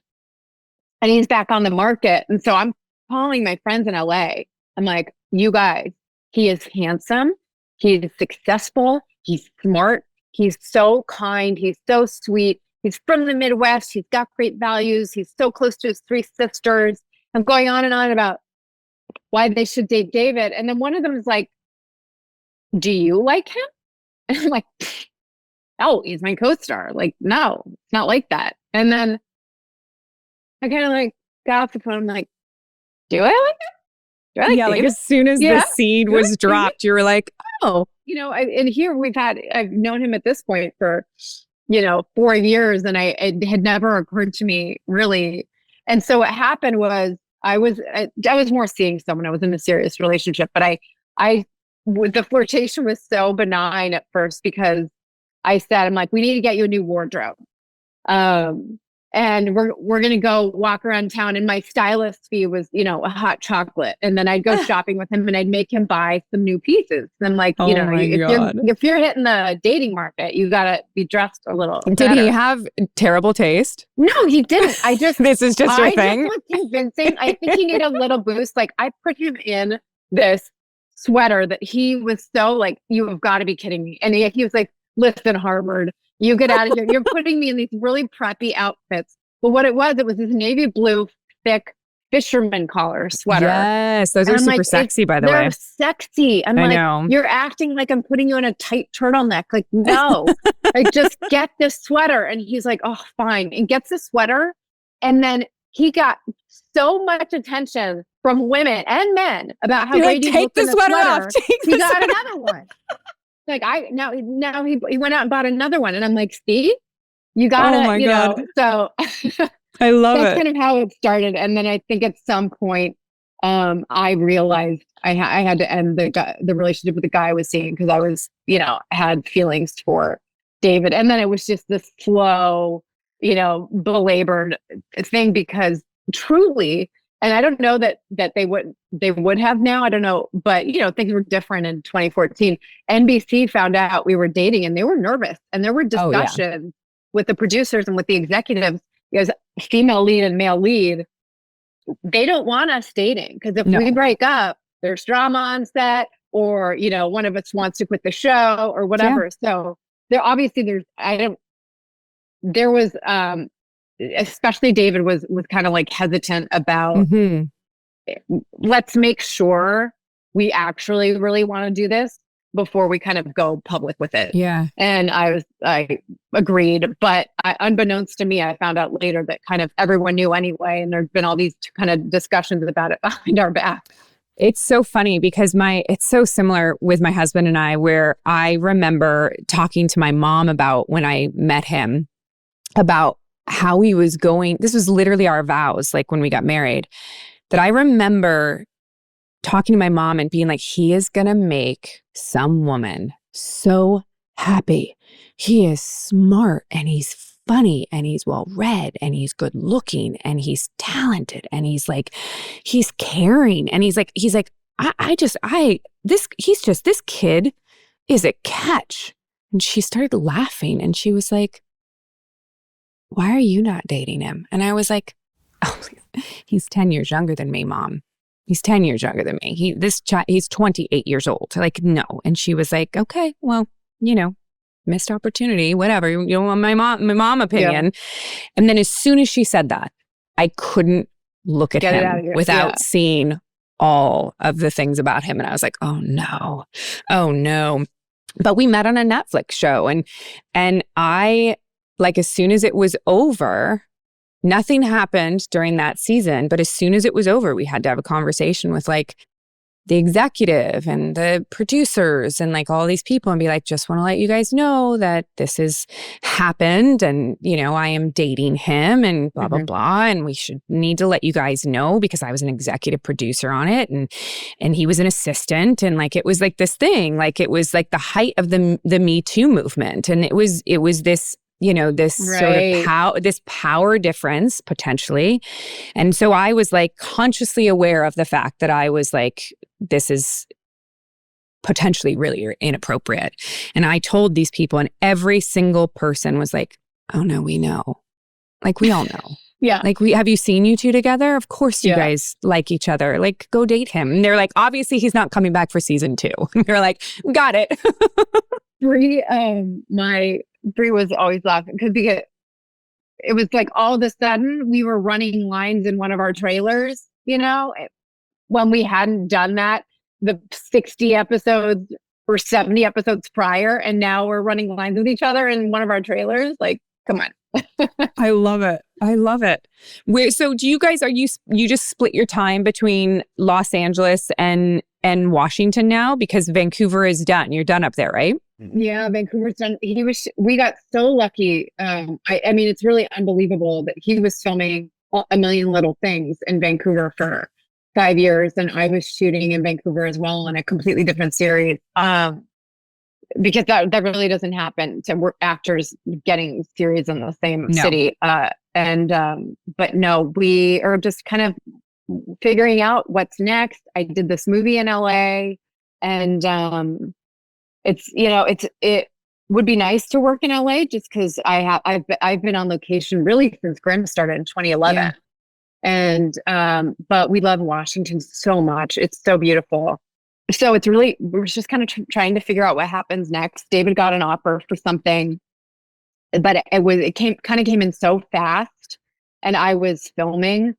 and he's back on the market. And so I'm calling my friends in LA. I'm like, you guys, he is handsome. He's successful. He's smart. He's so kind. He's so sweet. He's from the Midwest. He's got great values. He's so close to his 3 sisters. I'm going on and on about why they should date David. And then one of them is like, do you like him? And I'm like, oh, he's my co-star. Like, no, it's not like that. And then I kind of like got off the phone. I'm like, do I like him? Do I like Yeah, like David? as soon as the seed Do I was like dropped, you were like, oh. And here I've known him at this point for, 4 years, and it had never occurred to me really. And so what happened was I was more seeing someone. I was in a serious relationship, but the flirtation was so benign at first because I said, I'm like, we need to get you a new wardrobe. And we're going to go walk around town. And my stylist fee was, a hot chocolate. And then I'd go shopping with him and I'd make him buy some new pieces. And I'm like, oh if you're hitting the dating market, you got to be dressed a little Did better. he have terrible taste? No, he didn't. This is just your thing. I just was convincing. I think he needed a little boost. Like I put him in this sweater that he was so like, you have got to be kidding me. And he was like, listen, Harvard, you get out of here. You're putting me in these really preppy outfits. But what it was this navy blue, thick fisherman collar sweater. Yes, those are super sexy, by the way. They're sexy. I'm like, you're acting like I'm putting you in a tight turtleneck. Like, no, like just get this sweater. And he's like, oh, fine. And gets the sweater. And then he got so much attention from women and men about how great he looked in the sweater off. He got another one. Like now he went out and bought another one, and I'm like, see, you gotta, oh my God. So I love that's kind of how it started. And then I think at some point, I realized I had to end the relationship with the guy I was seeing because I was, had feelings for David, and then it was just this slow, belabored thing because truly. And I don't know that they would have now. I don't know. But, things were different in 2014. NBC found out we were dating and they were nervous. And there were discussions with the producers and with the executives because female lead and male lead, they don't want us dating. Because if we break up, there's drama on set or, one of us wants to quit the show or whatever. Yeah. So there was especially David was kind of like hesitant about let's make sure we actually really want to do this before we kind of go public with it. Yeah. And I agreed, but unbeknownst to me, I found out later that kind of everyone knew anyway. And there's been all these kind of discussions about it behind our back. It's so funny because it's so similar with my husband and I, where I remember talking to my mom about when I met him about how he was going. This was literally our vows, like when we got married, that I remember talking to my mom and being like, he is going to make some woman so happy. He is smart and he's funny and he's well read and he's good looking and he's talented and he's caring. And he's like, this kid is a catch. And she started laughing and she was like, why are you not dating him? And I was like, oh, he's 10 years younger than me, Mom. He's 10 years younger than me. He's 28 years old. Like, no. And she was like, okay, well, missed opportunity, whatever. My mom opinion. Yeah. And then as soon as she said that, I couldn't look at him without seeing all of the things about him. And I was like, oh no. But we met on a Netflix show and I, like, as soon as it was over, nothing happened during that season. But as soon as it was over, we had to have a conversation with like the executive and the producers and like all these people and be like, just want to let you guys know that this has happened. And, I am dating him and blah, blah, blah. And we need to let you guys know because I was an executive producer on it. And he was an assistant. And like, it was like this thing, like it was like the height of the Me Too movement. And it was this, this sort of this power difference potentially. And so I was like consciously aware of the fact that I was like, this is potentially really inappropriate. And I told these people and every single person was like, oh no, we know. Like we all know. Yeah. Like have you seen you two together? Of course you guys like each other. Like go date him. And they're like, obviously he's not coming back for season 2. And they're like, got it. Bree was always laughing because it was like all of a sudden we were running lines in one of our trailers, when we hadn't done that, the 60 episodes were 70 episodes prior, and now we're running lines with each other in one of our trailers. Like, come on. I love it. I love it. So do you guys, you just split your time between Los Angeles and Washington now, because Vancouver is done. You're done up there, right? Yeah, Vancouver's done. We got so lucky. I mean, it's really unbelievable that he was filming A Million Little Things in Vancouver for 5 years, and I was shooting in Vancouver as well on a completely different series. Because that really doesn't happen to work actors getting series in the same city. But no, we are just kind of figuring out what's next. I did this movie in LA, and it would be nice to work in LA just because I've been on location really since Grimm started in 2011. Yeah. And but we love Washington so much. It's so beautiful. So we're just kind of trying to figure out what happens next. David got an offer for something, but it came in so fast, and I was filming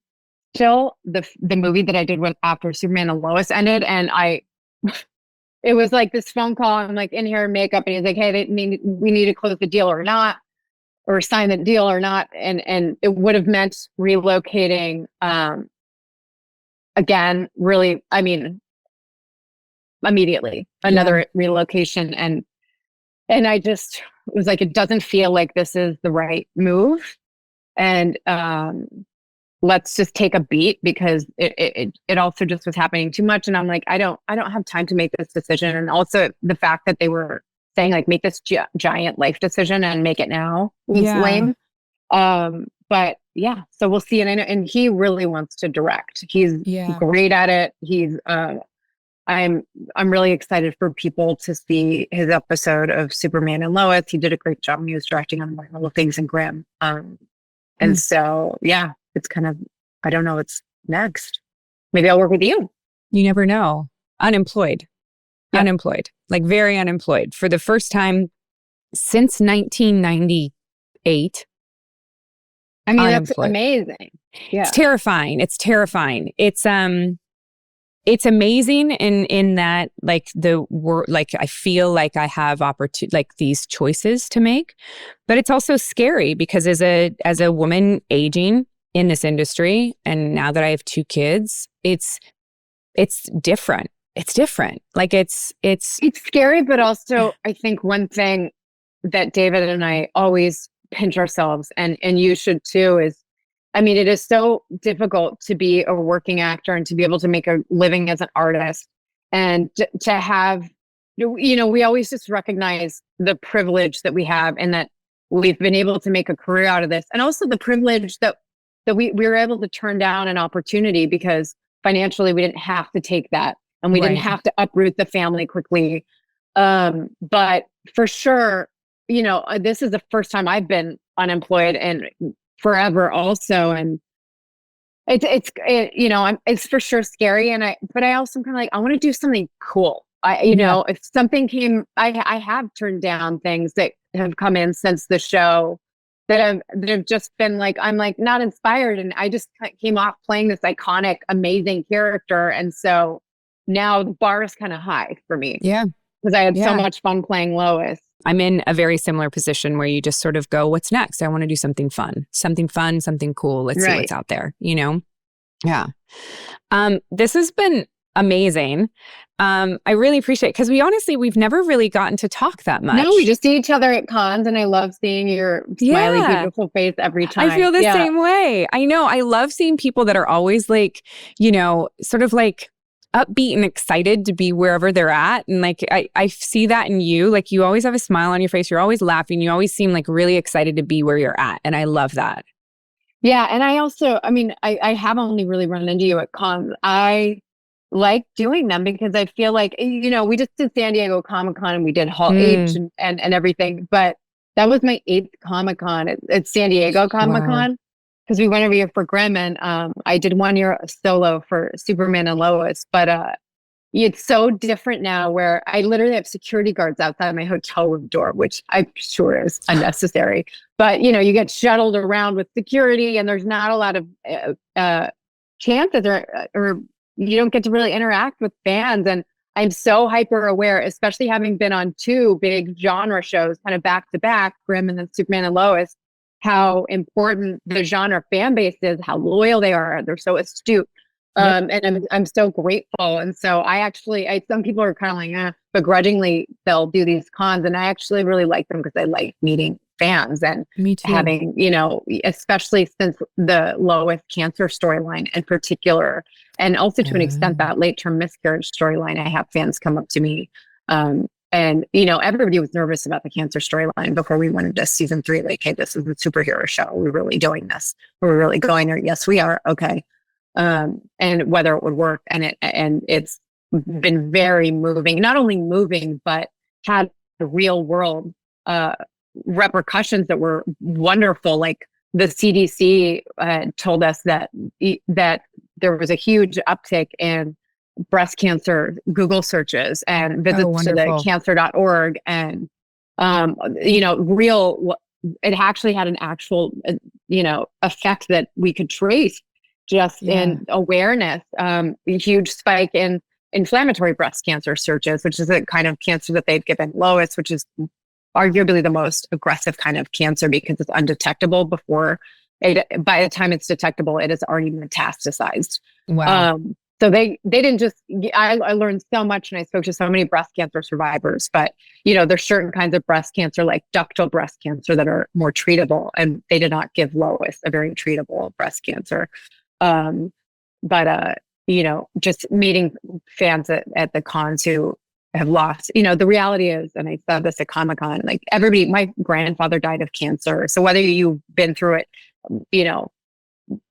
still the movie that I did after Superman and Lois ended, and it was like this phone call. I'm like in here in makeup, and he's like, "Hey, we need to close the deal or not, or sign the deal or not," and it would have meant relocating again. Really, I mean, immediately another relocation, and I just was like, it doesn't feel like this is the right move, and let's just take a beat, because it also just was happening too much, and I'm like, I don't have time to make this decision. And also the fact that they were saying like, make this giant life decision and make it now was lame. But yeah, so we'll see. And he really wants to direct. He's great at it. He's I'm really excited for people to see his episode of Superman and Lois. He did a great job when he was directing on Little Things in Grimm. And so, yeah, it's kind of, I don't know what's next. Maybe I'll work with you. You never know. Unemployed. Yep. Unemployed. Like very unemployed. For the first time since 1998. I mean, unemployed. That's amazing. Yeah. It's terrifying. It's terrifying. It's amazing in that, like, I feel like I have like these choices to make, but it's also scary because as a woman aging in this industry, and now that I have 2 kids, it's different. It's different. Like it's scary, but also I think one thing that David and I always pinch ourselves, and you should too, is, I mean, it is so difficult to be a working actor and to be able to make a living as an artist, and to have, we always just recognize the privilege that we have, and that we've been able to make a career out of this, and also the privilege that we were able to turn down an opportunity because financially we didn't have to take that, and we didn't have to uproot the family quickly. But for sure, this is the first time I've been unemployed and forever also, and it's for sure scary, but I also kind of like, I want to do something cool. If something came, I have turned down things that have come in since the show that have just been like, I'm like not inspired, and I just came off playing this iconic, amazing character, and so now the bar is kind of high for me. Yeah, because I had so much fun playing Lois. I'm in a very similar position where you just sort of go, what's next? I want to do something fun, something cool. Let's see what's out there, Yeah. This has been amazing. I really appreciate it, because we've never really gotten to talk that much. No, we just see each other at cons, and I love seeing your smiley, beautiful face every time. I feel the same way. I know. I love seeing people that are always like, sort of like upbeat and excited to be wherever they're at. And like, I see that in you. Like, you always have a smile on your face. You're always laughing. You always seem like really excited to be where you're at. And I love that. Yeah. And I also, I have only really run into you at cons. I like doing them because I feel like, we just did San Diego Comic-Con, and we did Hall H and everything. But that was my 8th Comic-Con at San Diego Comic-Con. Wow. Because we went every year for Grimm, and I did 1 year solo for Superman and Lois. But it's so different now, where I literally have security guards outside my hotel room door, which I'm sure is unnecessary. But you get shuttled around with security, and there's not a lot of chances, or you don't get to really interact with fans. And I'm so hyper aware, especially having been on 2 big genre shows kind of back to back, Grimm and then Superman and Lois, how important the genre fan base is, how loyal they are. They're so astute. And I'm so grateful. And so some people are kind of like, begrudgingly, they'll do these cons. And I actually really like them because I like meeting fans and having, especially since the Lois cancer storyline in particular, and also to an extent that late term miscarriage storyline, I have fans come up to me. And, everybody was nervous about the cancer storyline before we went into season 3. Like, hey, this is a superhero show. We're really doing this. We're really going there. Yes, we are. Okay. And whether it would work. And it's been very moving, not only moving, but had the real world repercussions that were wonderful. Like the CDC told us that there was a huge uptick in breast cancer Google searches and visits to the cancer.org. And, it actually had an actual, effect that we could trace just in awareness. A huge spike in inflammatory breast cancer searches, which is a kind of cancer that they've given Lois, which is arguably the most aggressive kind of cancer because it's undetectable before by the time it's detectable, it has already metastasized. Wow. So they didn't just, I learned so much and I spoke to so many breast cancer survivors, but there's certain kinds of breast cancer like ductal breast cancer that are more treatable, and they did not give Lois a very treatable breast cancer. But just meeting fans at the cons who have lost, the reality is, and I said this at Comic-Con, like everybody, my grandfather died of cancer. So whether you've been through it,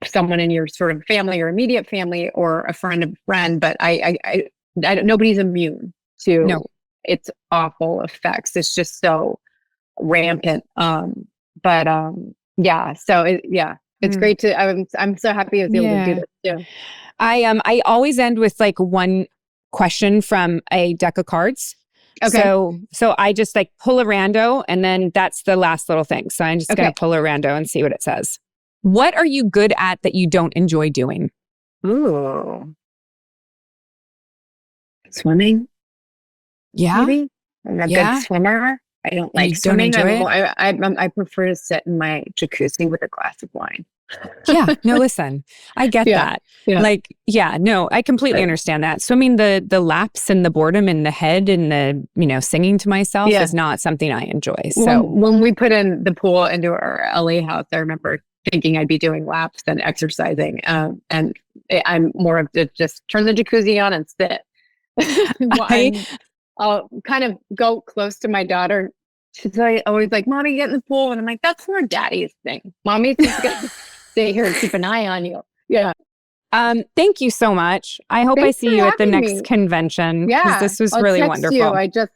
someone in your sort of family or immediate family or a friend of a friend, but I nobody's immune to its awful effects. It's just so rampant. It's great to, I'm so happy I was able to do this too. I always end with like one question from a deck of cards. Okay. So I just like pull a rando and then that's the last little thing. So I'm just going to pull a rando and see what it says. What are you good at that you don't enjoy doing? Ooh. Swimming. Yeah. Maybe. I'm a good swimmer. I don't like swimming. I prefer to sit in my jacuzzi with a glass of wine. Yeah. No, listen, I get that. Yeah. Like, no, I completely understand that. Swimming, the laps and the boredom in the head and the, singing to myself is not something I enjoy. So when we put in the pool into our LA house, I remember thinking I'd be doing laps and exercising. And I'm more of just turn the jacuzzi on and sit. I'll kind of go close to my daughter. She's always like, Mommy, get in the pool. And I'm like, that's more daddy's thing. Mommy's just going to stay here and keep an eye on you. Yeah. Thank you so much. I hope I see you at the next convention. Yeah. This was really wonderful. You. I just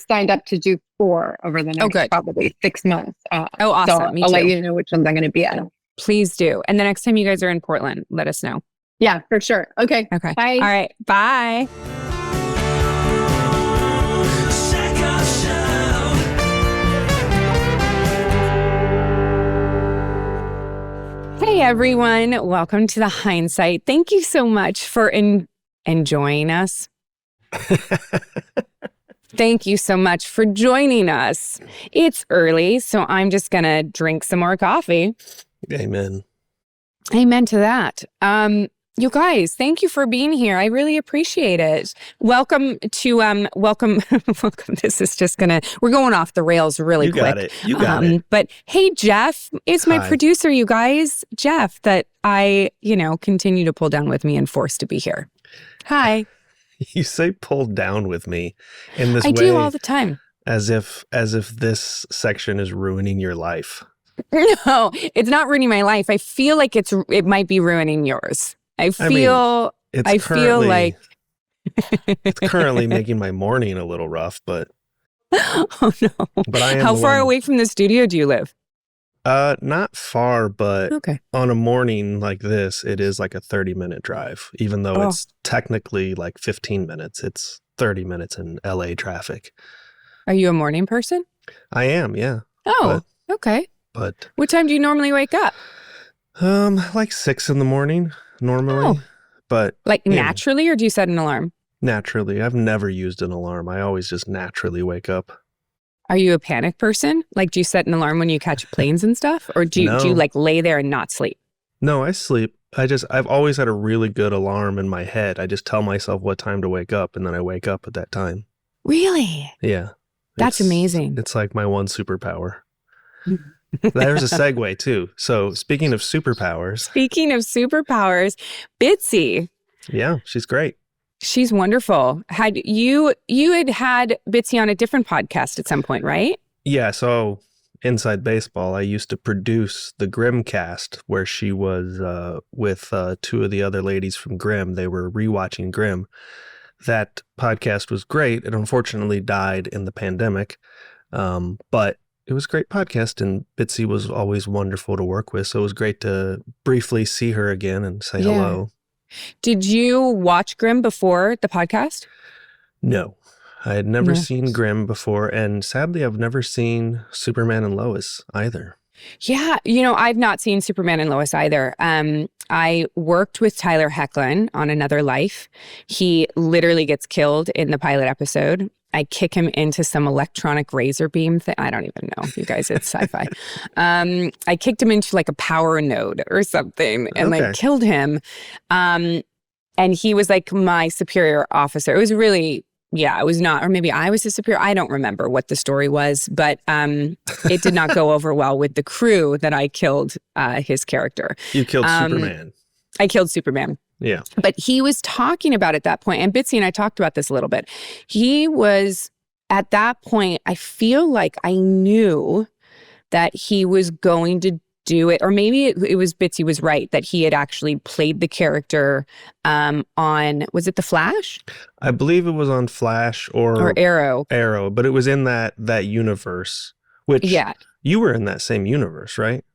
signed up to do 4 over the next probably 6 months. Awesome. So I'll let you know which ones I'm going to be at. Please do. And the next time you guys are in Portland, let us know. Yeah, for sure. Okay. Bye. All right. Bye. Hey everyone, welcome to the Hindsight. Thank you so much for enjoying us. Thank you so much for joining us. It's early, so I'm just gonna drink some more coffee. Amen. Amen to that. You guys, thank you for being here. I really appreciate it. Welcome to welcome. This is just we're going off the rails really quick. You got it. But hey, Jeff is my producer, you guys. Jeff, that I, continue to pull down with me and force to be here. Hi. You say pull down with me in this way. I do all the time. As if this section is ruining your life. No, it's not ruining my life. I feel like it might be ruining yours. I feel like it's currently making my morning a little rough, but oh no. But I am How far away from the studio do you live? Not far, but on a morning like this, it is like a 30-minute drive, even though it's technically like 15 minutes. It's 30 minutes in LA traffic. Are you a morning person? I am, yeah. Oh, okay. But what time do you normally wake up? Like 6 in the morning normally. But like naturally, or do you set an alarm? Naturally. I've never used an alarm. I always just naturally wake up. Are you a panic person? Like, do you set an alarm when you catch planes and stuff? Or do you like lay there and not sleep? No, I sleep. I've always had a really good alarm in my head. I just tell myself what time to wake up, and then I wake up at that time. Really? Yeah. That's amazing. It's like my one superpower. There's a segue too. So speaking of superpowers. Bitsie. Yeah, she's great. She's wonderful. Had you had Bitsie on a different podcast at some point, right? Yeah, so Inside Baseball, I used to produce the Grimm cast where she was with two of the other ladies from Grimm. They were rewatching Grimm. That podcast was great. It unfortunately died in the pandemic, but it was a great podcast, and Bitsie was always wonderful to work with. So it was great to briefly see her again and say hello. Did you watch Grimm before the podcast? No, I had never seen Grimm before, and sadly, I've never seen Superman and Lois either. Yeah, I've not seen Superman and Lois either. I worked with Tyler Hoechlin on Another Life. He literally gets killed in the pilot episode. I kick him into some electronic razor beam thing. I don't even know, you guys, it's sci-fi. I kicked him into like a power node or something and like killed him. And he was like my superior officer. It was really, it was not, or maybe I was his superior. I don't remember what the story was, but it did not go over well with the crew that I killed his character. You killed Superman. I killed Superman. Yeah. But he was talking about at that point, and Bitsie and I talked about this a little bit. He was, at that point, I feel like I knew that he was going to do it, or maybe it was Bitsie was right, that he had actually played the character on, was it The Flash? I believe it was on Flash or Arrow. Arrow, but it was in that universe, which you were in that same universe, right?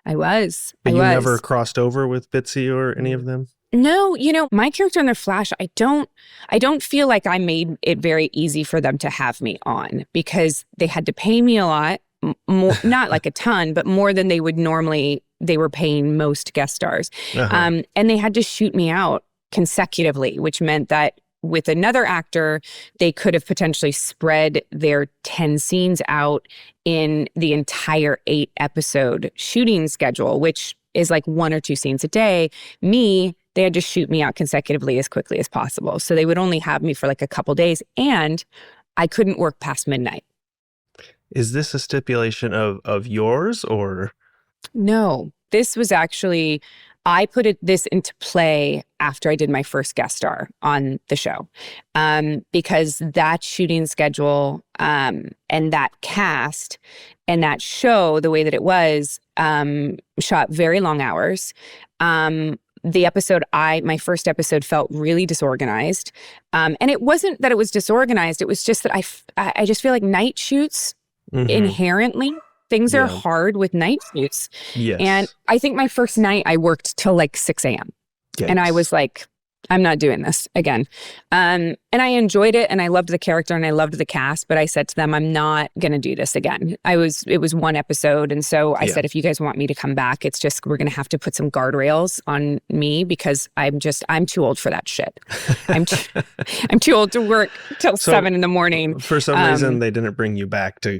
I was. But you never crossed over with Bitsie or any of them? No, my character in The Flash, I don't feel like I made it very easy for them to have me on, because they had to pay me a lot, more, not like a ton, but more than they would normally, they were paying most guest stars. And they had to shoot me out consecutively, which meant that with another actor, they could have potentially spread their 10 scenes out in the entire 8-episode shooting schedule, which is like 1 or 2 scenes a day. They had to shoot me out consecutively as quickly as possible. So they would only have me for like a couple days, and I couldn't work past midnight. Is this a stipulation of yours or? No, this was actually, I put this into play after I did my first guest star on the show, because that shooting schedule and that cast and that show, the way that it was, shot very long hours. The episode, my first episode felt really disorganized. And it wasn't that it was disorganized. It was just that I just feel like night shoots inherently, things are hard with night shoots. Yes. And I think my first night I worked till like 6 a.m. And I was like, I'm not doing this again. And I enjoyed it, and I loved the character, and I loved the cast, but I said to them, I'm not going to do this again. It was 1 episode. And so I said, if you guys want me to come back, it's just, we're going to have to put some guardrails on me, because I'm too old for that shit. I'm too old to work till 7 in the morning. For some reason, they didn't bring you back for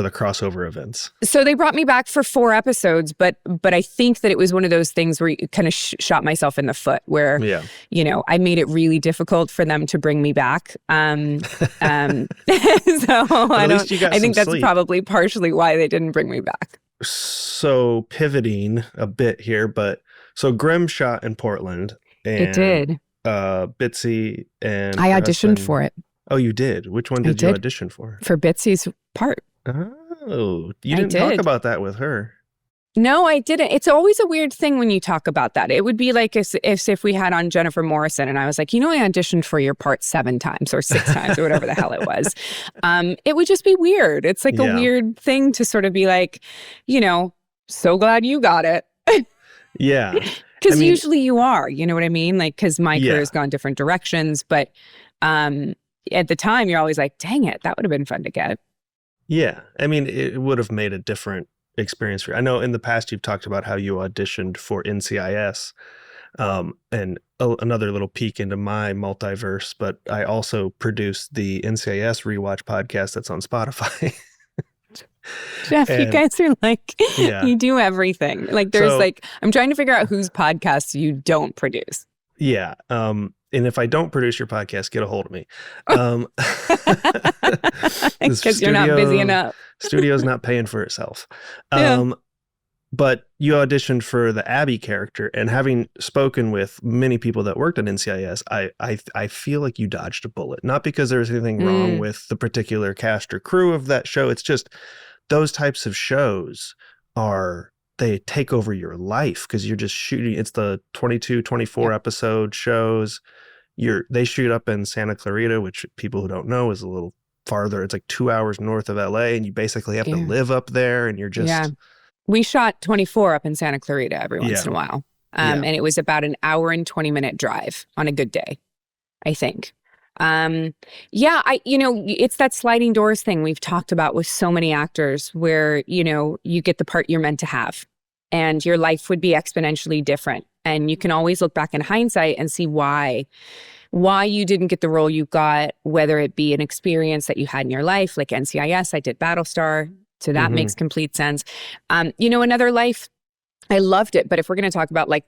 the crossover events. So they brought me back for 4 episodes, but I think that it was one of those things where you kind of shot myself in the foot, where, I made it really difficult for them to bring me back. So I think that's sleep. Probably partially why they didn't bring me back. So pivoting a bit here, so Grimm shot in Portland. And, it did. Bitsie and I auditioned for it. Oh, you did? Which one did you audition for? For Bitsie's part. Oh, you didn't talk about that with her. No, I didn't. It's always a weird thing when you talk about that. It would be like if we had on Jennifer Morrison and I was like, I auditioned for your part 7 times or 6 times or whatever the hell it was. It would just be weird. It's like a weird thing to sort of be like, so glad you got it. Yeah. Because usually you are, you know what I mean? Like, because my career has gone different directions. But at the time, you're always like, dang it, that would have been fun to get. Yeah. I mean, it would have made a different experience for you. I know in the past you've talked about how you auditioned for NCIS, and another little peek into my multiverse, but I also produce the NCIS Rewatch podcast that's on Spotify. Jeff, you guys are like, you do everything. Like there's I'm trying to figure out whose podcasts you don't produce. Yeah. And if I don't produce your podcast, get a hold of me. Because you're not busy enough. Studio's not paying for itself. But you auditioned for the Abby character, and having spoken with many people that worked on NCIS, I feel like you dodged a bullet. Not because there was anything wrong with the particular cast or crew of that show. It's just those types of shows they take over your life because you're just shooting. It's the 22, 24 episode shows. They shoot up in Santa Clarita, which people who don't know is a little farther. It's like 2 hours north of LA, and you basically have to live up there, and you're just... Yeah. We shot 24 up in Santa Clarita every once in a while. And it was about an hour and 20-minute drive on a good day, I think. It's that sliding doors thing we've talked about with so many actors where, you get the part you're meant to have and your life would be exponentially different. And you can always look back in hindsight and see why you didn't get the role you got, whether it be an experience that you had in your life, like NCIS, I did Battlestar. So that makes complete sense. Another life, I loved it. But if we're going to talk about like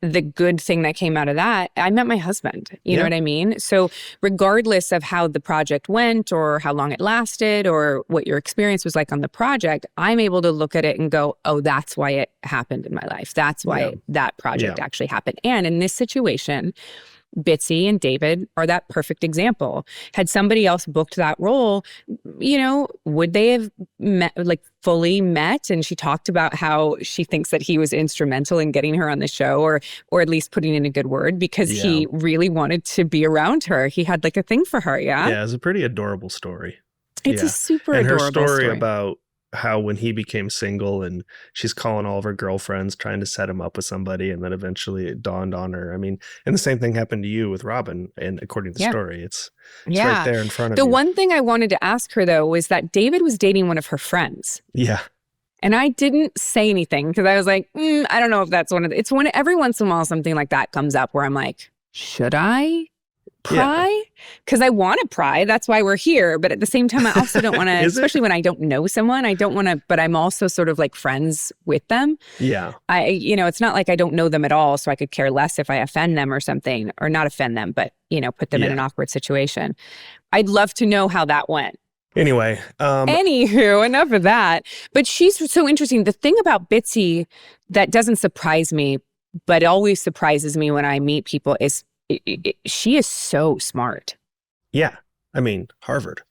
the good thing that came out of that, I met my husband. You know what I mean? So regardless of how the project went or how long it lasted or what your experience was like on the project, I'm able to look at it and go, oh, that's why it happened in my life. That's why that project actually happened. And in this situation, Bitsie and David are that perfect example. Had somebody else booked that role, would they have fully met? And she talked about how she thinks that he was instrumental in getting her on the show, or at least putting in a good word because he really wanted to be around her. He had like a thing for her. Yeah. Yeah. It's a pretty adorable story. It's a super adorable story. And her story about how when he became single and she's calling all of her girlfriends trying to set him up with somebody, and then eventually it dawned on her. I mean, and the same thing happened to you with Robin, and according to the story, it's right there in front of you. The one thing I wanted to ask her though was that David was dating one of her friends. Yeah. And I didn't say anything because I was like, I don't know if that's it's when every once in a while something like that comes up where I'm like, should I pry? Because I want to pry. That's why we're here. But at the same time, I also don't want to, especially when I don't know someone, I don't want to, but I'm also sort of like friends with them. Yeah. It's not like I don't know them at all. So I could care less if I offend them or something, or not offend them, but, put them in an awkward situation. I'd love to know how that went. Anyway. Anywho, enough of that. But she's so interesting. The thing about Bitsie that doesn't surprise me, but always surprises me when I meet people is she is so smart. Yeah. I mean, Harvard.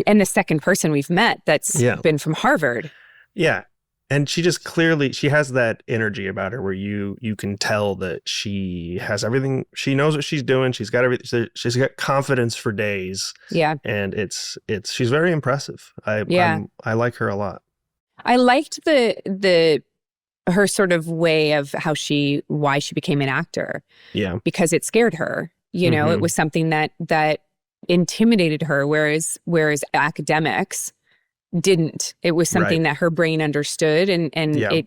And the second person we've met that's been from Harvard. Yeah. And she just she has that energy about her where you can tell that she has everything. She knows what she's doing. She's got everything. She's got confidence for days. Yeah. And she's very impressive. I like her a lot. I liked her sort of way of why she became an actor. Yeah. Because it scared her. It was something that intimidated her, whereas academics didn't. It was something that her brain understood, and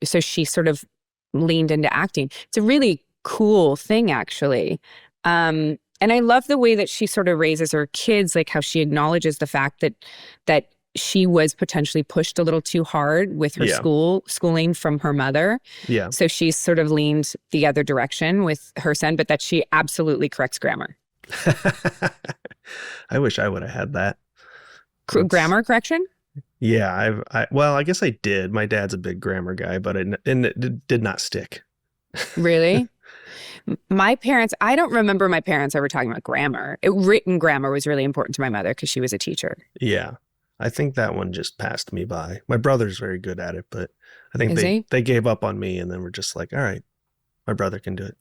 so she sort of leaned into acting. It's a really cool thing, actually. And I love the way that she sort of raises her kids, like how she acknowledges the fact that she was potentially pushed a little too hard with her schooling from her mother. Yeah. So she's sort of leaned the other direction with her son, but that she absolutely corrects grammar. I wish I would have had that. Grammar correction? Yeah. I guess I did. My dad's a big grammar guy, but it did not stick. Really? My parents, I don't remember my parents ever talking about grammar. Written grammar was really important to my mother because she was a teacher. Yeah. I think that one just passed me by. My brother's very good at it, but I think they gave up on me and then were just like, all right, my brother can do it.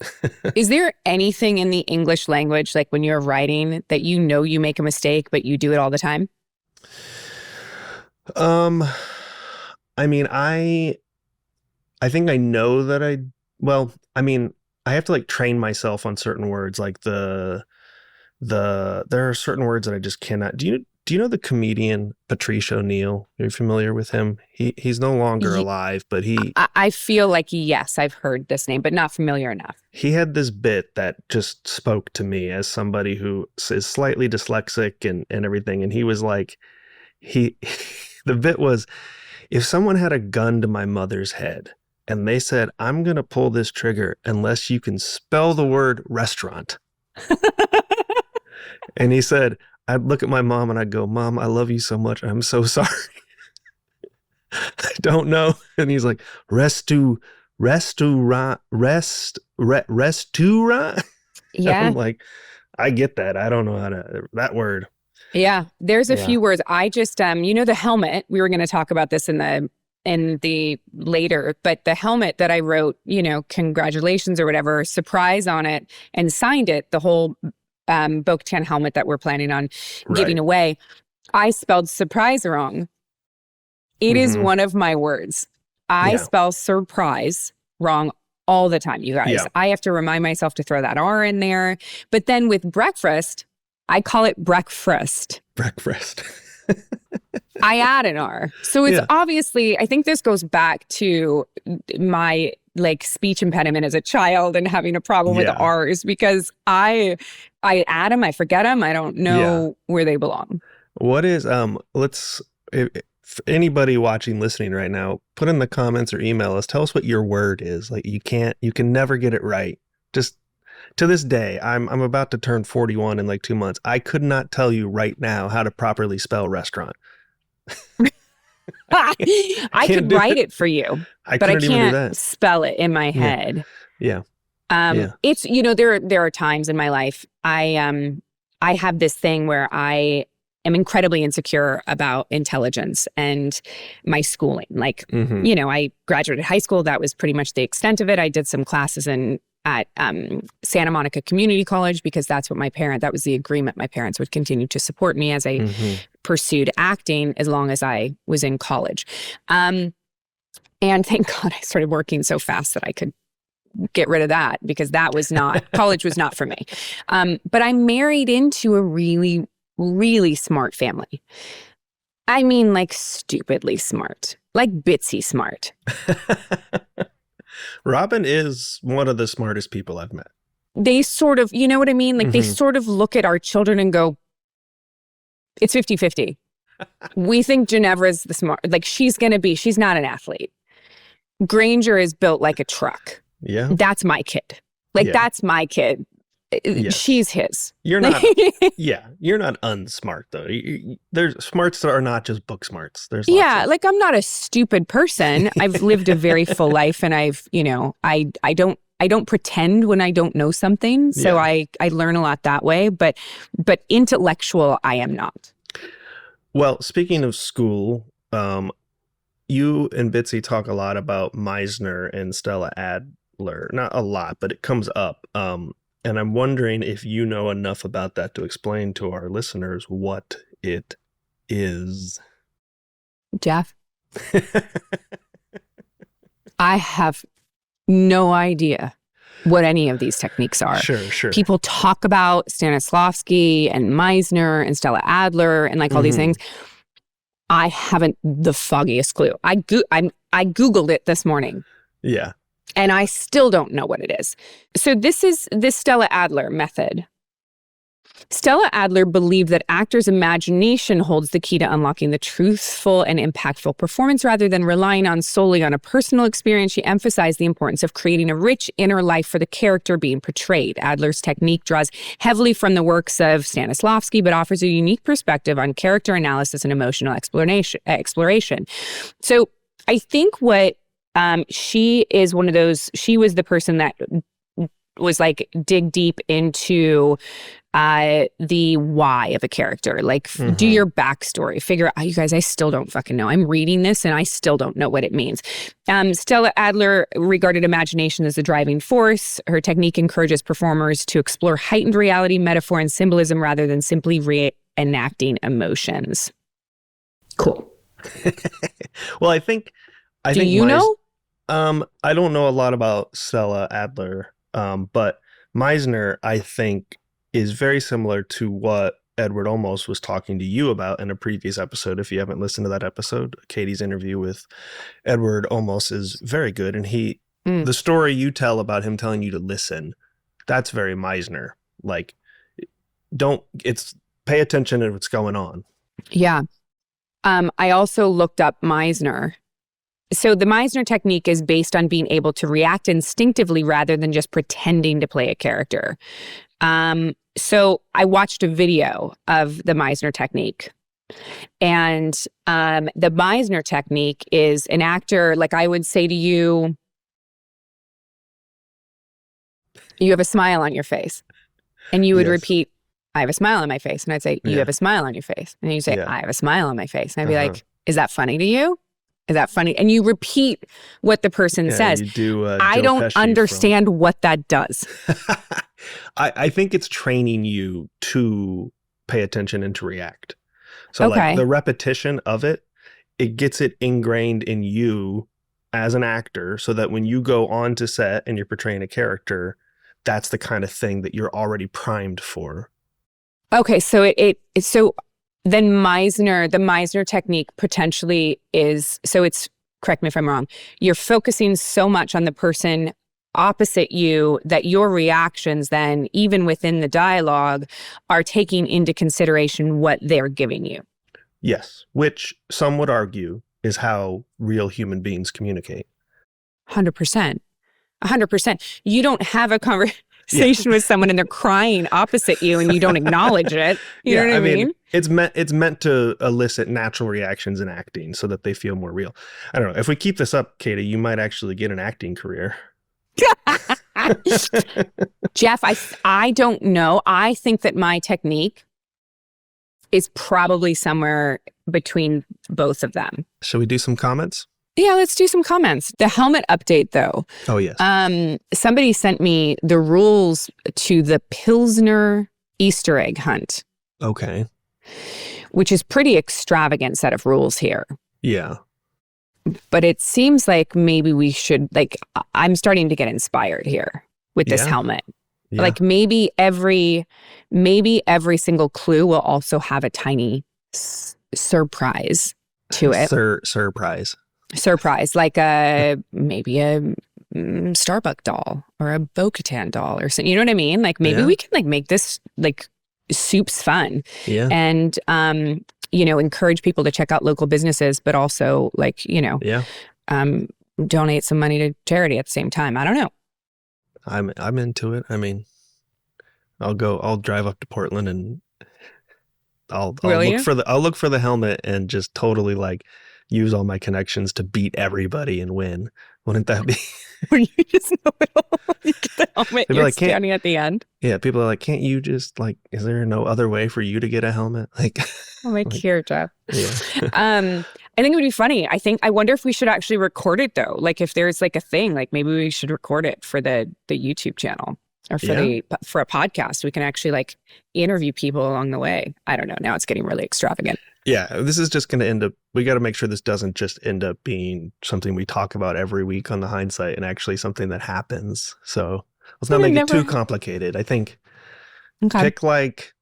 Is there anything in the English language, like when you're writing, that you make a mistake, but you do it all the time? I mean, I think I know that I have to like train myself on certain words, like there are certain words that I just cannot. Do you know the comedian Patrice O'Neill? Are you familiar with him? He's no longer alive, but I feel like, yes, I've heard this name, but not familiar enough. He had this bit that just spoke to me as somebody who is slightly dyslexic and everything. And he was like, the bit was, if someone had a gun to my mother's head and they said, I'm going to pull this trigger unless you can spell the word restaurant. And he said, I'd look at my mom and I'd go, Mom, I love you so much. I'm so sorry. I don't know. And he's like, restaurant. Yeah. I'm like, I get that. I don't know how to, that word. Yeah. There's a few words. I just, the helmet, we were going to talk about this in the later, but the helmet that I wrote, congratulations or whatever, surprise on it and signed it, the whole bo-katan helmet that we're planning on giving away, I spelled surprise wrong. It is one of my words. I spell surprise wrong all the time, you guys. Yeah. I have to remind myself to throw that R in there. But then with breakfast, I call it breakfast. Breakfast. I add an R. So it's obviously, I think this goes back to my speech impediment as a child and having a problem with R's, because I add them, I forget them, I don't know where they belong. What is if anybody watching, listening right now, put in the comments or email us, tell us what your word is. You can never get it right. Just to this day, I'm about to turn 41 in 2 months. I could not tell you right now how to properly spell restaurant. I could write it for you, but I can't spell it in my head. Yeah. It's, there are times in my life I have this thing where I am incredibly insecure about intelligence and my schooling. I graduated high school. That was pretty much the extent of it. I did some classes at Santa Monica Community College because that was the agreement. My parents would continue to support me as I pursued acting as long as I was in college. And thank God I started working so fast that I could get rid of that, because college was not for me. But I married into a really, really smart family. I mean, stupidly smart, Bitsie smart. Robin is one of the smartest people I've met. They sort of, you know what I mean? They sort of look at our children and go, it's 50-50. We think Ginevra's the smart, she's not an athlete. Granger is built like a truck. Yeah. That's my kid. That's my kid. Yes. She's his. You're not. You're not unsmart though. There's smarts that are not just book smarts. There's I'm not a stupid person. I've lived a very full life, and I've I don't pretend when I don't know something. So I learn a lot that way. But intellectual, I am not. Well, speaking of school, you and Bitsie talk a lot about Meisner and Stella Adler. Not a lot, but it comes up. And I'm wondering if you know enough about that to explain to our listeners what it is. Jeff? I have no idea what any of these techniques are. Sure. People talk about Stanislavski and Meisner and Stella Adler and all these things. I haven't the foggiest clue. I Googled it this morning. Yeah. And I still don't know what it is. So this is this Stella Adler method. Stella Adler believed that actors' imagination holds the key to unlocking the truthful and impactful performance rather than relying solely on a personal experience. She emphasized the importance of creating a rich inner life for the character being portrayed. Adler's technique draws heavily from the works of Stanislavski, but offers a unique perspective on character analysis and emotional exploration. So I think what she is one of those, she was the person that was dig deep into the why of a character, do your backstory, figure out, you guys, I still don't fucking know. I'm reading this and I still don't know what it means. Stella Adler regarded imagination as the driving force. Her technique encourages performers to explore heightened reality, metaphor, and symbolism rather than simply reenacting emotions. Cool. Well, I think Do you know? I don't know a lot about Stella Adler, but Meisner, I think, is very similar to what Edward Olmos was talking to you about in a previous episode. If you haven't listened to that episode, Katie's interview with Edward Olmos is very good. And the story you tell about him telling you to listen, that's very Meisner. Like, pay attention to what's going on. Yeah. I also looked up Meisner. So the Meisner technique is based on being able to react instinctively rather than just pretending to play a character. So I watched a video of the Meisner technique. And the Meisner technique is an actor, like I would say to you, you have a smile on your face. And you would repeat, I have a smile on my face. And I'd say, you have a smile on your face. And you say, I have a smile on my face. And I'd be like, is that funny to you? Is that funny? And you repeat what the person says. You do, I don't Pesci understand what that does. I think it's training you to pay attention and to react. So like the repetition of it gets it ingrained in you as an actor so that when you go on to set and you're portraying a character, that's the kind of thing that you're already primed for. Okay, so so then the Meisner technique potentially is, so it's, correct me if I'm wrong, you're focusing so much on the person opposite you that your reactions then, even within the dialogue, are taking into consideration what they're giving you. Yes, which some would argue is how real human beings communicate. 100%. 100%. You don't have a conversation with someone and they're crying opposite you and you don't acknowledge it. You know what I mean? It's meant to elicit natural reactions in acting so that they feel more real. I don't know. If we keep this up, Katee, you might actually get an acting career. Jeff, I don't know. I think that my technique is probably somewhere between both of them. Shall we do some comments? Yeah, let's do some comments. The helmet update, though. Oh, yes. Somebody sent me the rules to the Pilsner Easter egg hunt. Okay. Which is pretty extravagant set of rules here. Yeah. But it seems like maybe we should, like, I'm starting to get inspired here with this helmet. Yeah. Like maybe every single clue will also have a tiny surprise to it. Surprise, like maybe a Starbuck doll or a bo-katan doll or something. You know what I mean? Like maybe we can like make this like soups fun. Yeah. And encourage people to check out local businesses, but also like, donate some money to charity at the same time. I don't know. I'm into it. I mean, I'll drive up to Portland and I'll look for the helmet and just totally like use all my connections to beat everybody and win. Wouldn't that be? Where you just know it all. You get the helmet, you're like, standing at the end. Yeah, people are like, can't you just like, is there no other way for you to get a helmet? Like, oh my here, Jeff. Yeah. I think it would be funny. I wonder if we should actually record it though. Like if there's like a thing, like maybe we should record it for the YouTube channel or for a podcast. We can actually like interview people along the way. I don't know. Now it's getting really extravagant. Yeah, this is just going to end up, we got to make sure this doesn't just end up being something we talk about every week on the Hindsight and actually something that happens. So let's not make it too complicated. I think pick like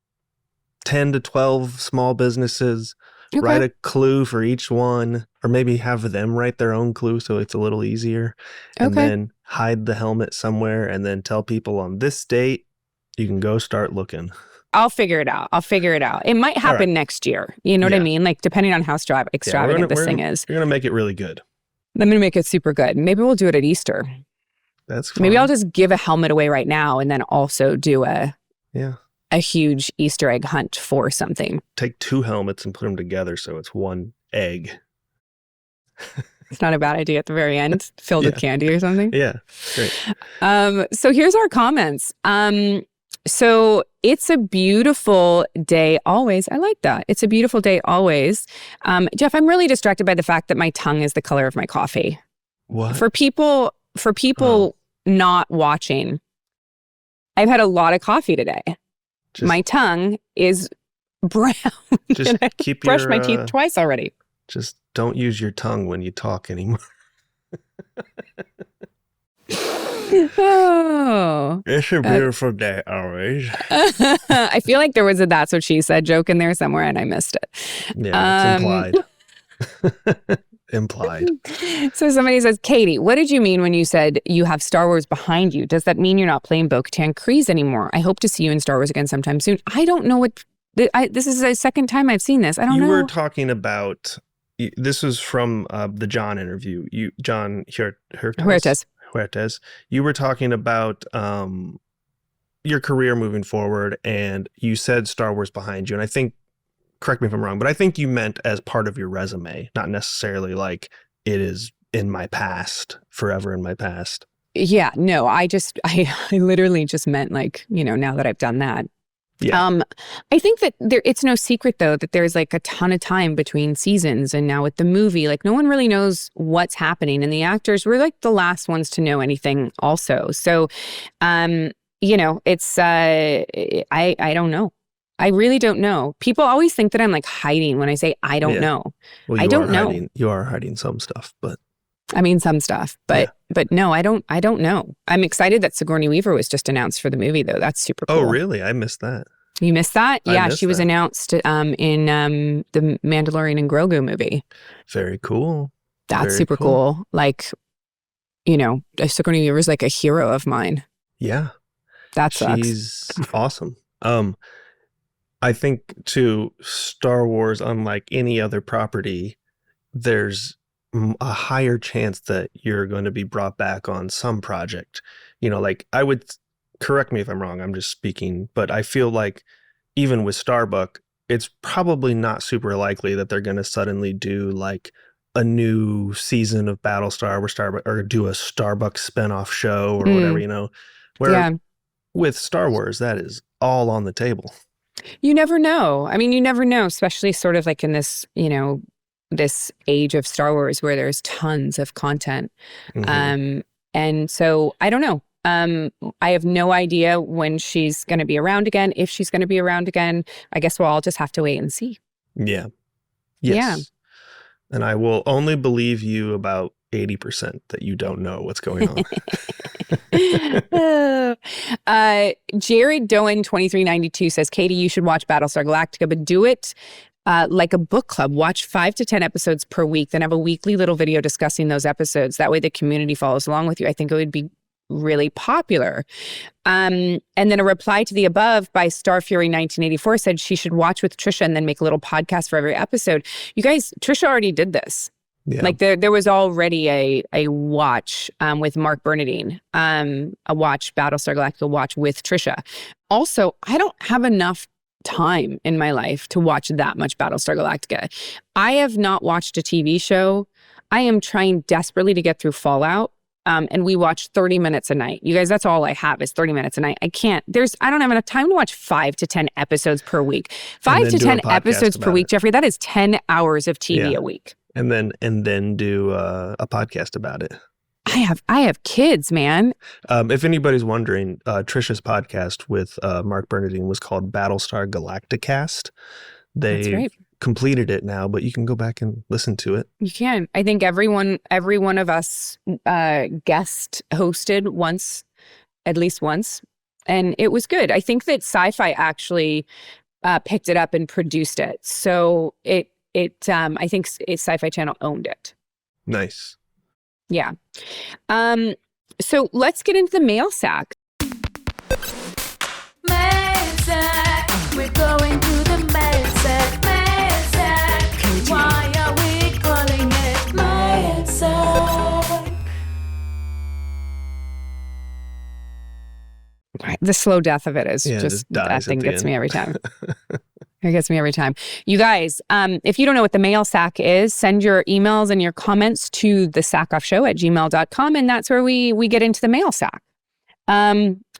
10 to 12 small businesses, write a clue for each one, or maybe have them write their own clue so it's a little easier. And then hide the helmet somewhere and then tell people on this date, you can go start looking. I'll figure it out. It might happen next year. You know what I mean? Like depending on how extravagant this thing is. You're going to make it really good. I'm going to make it super good. Maybe we'll do it at Easter. That's fun. Maybe I'll just give a helmet away right now and then also do a huge Easter egg hunt for something. Take 2 helmets and put them together so it's one egg. It's not a bad idea at the very end, filled with candy or something. Yeah, great. So here's our comments. So it's a beautiful day always. I like that. It's a beautiful day always. Jeff, I'm really distracted by the fact that my tongue is the color of my coffee. What? For people not watching, I've had a lot of coffee today. My tongue is brown. Just and I brushed my teeth twice already. Just don't use your tongue when you talk anymore. Oh. It's a beautiful day always. I feel like there was a "that's what she said" joke in there somewhere and I missed it. Yeah, it's implied. Implied. So somebody says, Katee, what did you mean when you said you have Star Wars behind you? Does that mean you're not playing Bo-Katan Kryze anymore? I hope to see you in Star Wars again sometime soon. I don't know what... this is the second time I've seen this. I don't know. You were talking about... This was from the John interview. John Huertas. You were talking about your career moving forward, and you said Star Wars behind you. And I think, correct me if I'm wrong, but I think you meant as part of your resume, not necessarily like it is in my past, forever in my past. Yeah, no, I literally just meant like, now that I've done that. Yeah. I think that it's no secret though that there's like a ton of time between seasons, and now with the movie, like no one really knows what's happening, and the actors were like the last ones to know anything also. So, it's I don't know. I really don't know. People always think that I'm like hiding when I say I don't know. Well, I don't know. You are hiding some stuff, but I mean some stuff, but no, I don't know. I'm excited that Sigourney Weaver was just announced for the movie though. That's super cool. Oh, really? I missed that. You missed that? Yeah, she was announced in the Mandalorian and Grogu movie. Very cool. That's super cool. Like, Sigourney Weaver's like a hero of mine. Yeah. That sucks. She's awesome. I think too, Star Wars, unlike any other property, there's a higher chance that you're going to be brought back on some project. Like I would, correct me if I'm wrong, I'm just speaking, but I feel like even with Starbuck, it's probably not super likely that they're going to suddenly do like a new season of Battlestar where Starbuck, or do a Starbucks spinoff show or whatever, where with Star Wars, that is all on the table. You never know. I mean, you never know, especially sort of like in this, this age of Star Wars where there's tons of content. Mm-hmm. And so I don't know. I have no idea when she's going to be around again, if she's going to be around again. I guess we'll all just have to wait and see. Yeah. Yes. Yeah. And I will only believe you about 80% that you don't know what's going on. Jared Doan 2392 says, Katee, you should watch Battlestar Galactica, but do it like a book club. Watch 5 to 10 episodes per week, then have a weekly little video discussing those episodes. That way the community follows along with you. I think it would be really popular. And then a reply to the above by Starfury 1984 said she should watch with Trisha and then make a little podcast for every episode. You guys, Trisha already did this. Yeah. Like there was already a watch with Mark Bernardine, a watch, Battlestar Galactica watch with Trisha. Also, I don't have enough time in my life to watch that much Battlestar Galactica. I have not watched a TV show. I am trying desperately to get through Fallout. And we watch 30 minutes a night. You guys, that's all I have is 30 minutes a night. I don't have enough time to watch 5 to 10 episodes per week. 5 to 10 episodes per week, Jeffrey, that is 10 hours of TV a week. And then do a podcast about it. I have kids, man. If anybody's wondering, Trisha's podcast with Mark Bernardine was called Battlestar Galacticast. They completed it now, but you can go back and listen to it. You can. I think every one of us guest hosted at least once, and it was good. I think that Sci-Fi actually picked it up and produced it. So I think Sci-Fi Channel owned it. Nice. Yeah. So let's get into the mail sack. Mail sack. We're going to the mail sack. Mail sack. Why are we calling it mail sack? The slow death of it is just that thing gets me every time. It gets me every time. You guys, if you don't know what the mail sack is, send your emails and your comments to thesackoffshow@gmail.com, and that's where we get into the mail sack.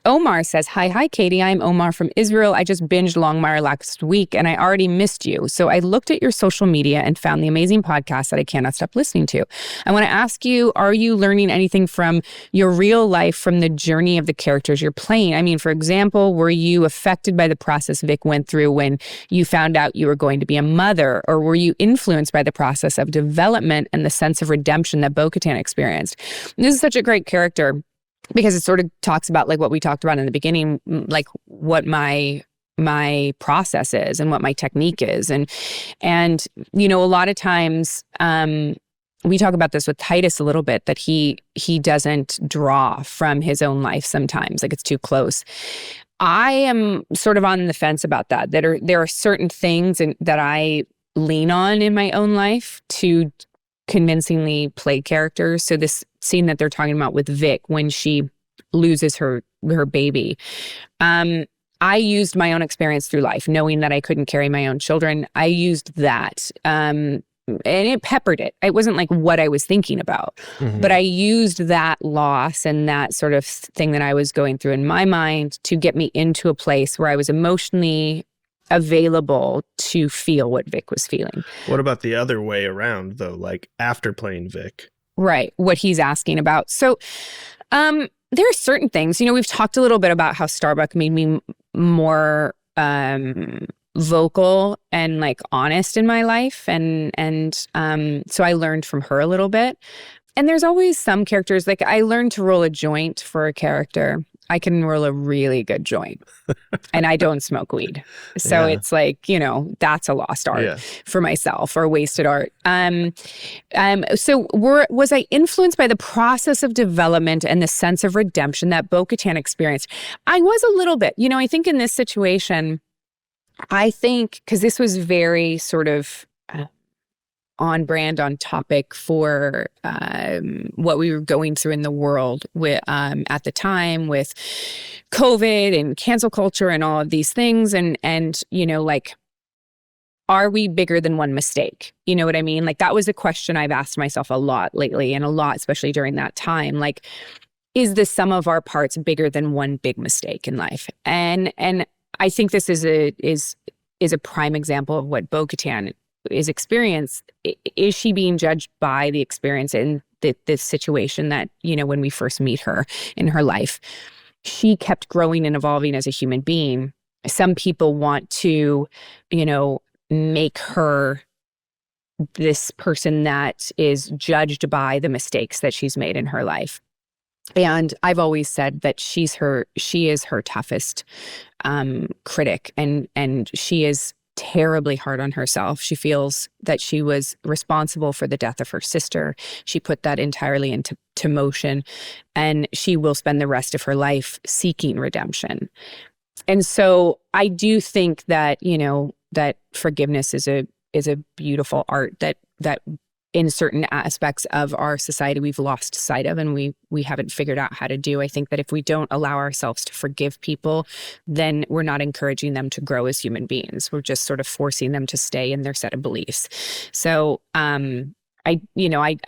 Omar says, Hi, Katee. I'm Omar from Israel. I just binged Longmire last week and I already missed you. So I looked at your social media and found the amazing podcast that I cannot stop listening to. I want to ask you, are you learning anything from your real life from the journey of the characters you're playing? I mean, for example, were you affected by the process Vic went through when you found out you were going to be a mother? Or were you influenced by the process of development and the sense of redemption that bo-katan experienced? This is such a great character. because it sort of talks about like what we talked about in the beginning, like what my process is and what my technique is. And a lot of times, we talk about this with Titus a little bit, that he doesn't draw from his own life sometimes, like it's too close. I am sort of on the fence about that. There are certain things that I lean on in my own life to convincingly play characters. So this scene that they're talking about with Vic when she loses her baby, I used my own experience through life, knowing that I couldn't carry my own children. I used that. And it peppered it. It wasn't like what I was thinking about, but I used that loss and that sort of thing that I was going through in my mind to get me into a place where I was emotionally available to feel what Vic was feeling. What about the other way around, though? Like after playing Vic? Right. What he's asking about. So there are certain things, we've talked a little bit about how Starbuck made me more vocal and like honest in my life. And so I learned from her a little bit. And there's always some characters, like I learned to roll a joint for a character. I can roll a really good joint and I don't smoke weed. So it's like, that's a lost art for myself, or wasted art. So was I influenced by the process of development and the sense of redemption that bo-katan experienced? I was a little bit, I think in this situation, because this was very sort of on brand, on topic for what we were going through in the world with at the time with COVID and cancel culture and all of these things. And like, are we bigger than one mistake? You know what I mean? Like that was a question I've asked myself a lot lately, and a lot, especially during that time. Like, is the sum of our parts bigger than one big mistake in life? And I think this is a prime example of what bo-katan is experienced. Is she being judged by the experience in this situation that, when we first meet her in her life? She kept growing and evolving as a human being. Some people want to, make her this person that is judged by the mistakes that she's made in her life. And I've always said that she is her toughest critic, and she is terribly hard on herself. She feels that she was responsible for the death of her sister. She put that entirely into motion, and she will spend the rest of her life seeking redemption. And so I do think that, that forgiveness is a beautiful art that in certain aspects of our society we've lost sight of, and we haven't figured out how to do. I think that if we don't allow ourselves to forgive people, then we're not encouraging them to grow as human beings. We're just sort of forcing them to stay in their set of beliefs. So I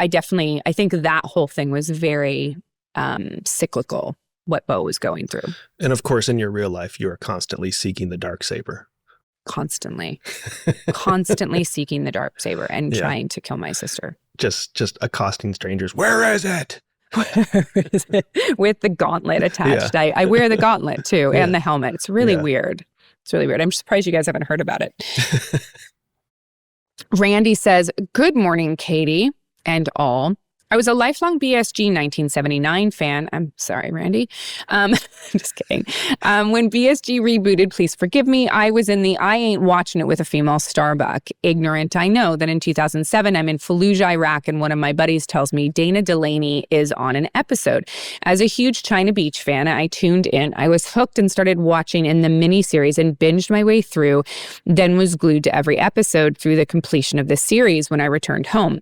definitely, I think that whole thing was very cyclical, what Bo was going through. And of course, in your real life, you are constantly seeking the dark saber. Constantly seeking the dark saber and trying to kill my sister. Just accosting strangers. Where is it? With the gauntlet attached. Yeah. I wear the gauntlet too, and the helmet. It's really weird. It's really weird. I'm surprised you guys haven't heard about it. Randy says, "Good morning, Katee and all. I was a lifelong BSG 1979 fan." I'm sorry, Randy. Just kidding. When BSG rebooted, please forgive me, I was in the I ain't watching it with a female Starbuck. Ignorant, I know that in 2007, I'm in Fallujah, Iraq, and one of my buddies tells me Dana Delaney is on an episode. As a huge China Beach fan, I tuned in. I was hooked and started watching in the miniseries and binged my way through, then was glued to every episode through the completion of the series when I returned home.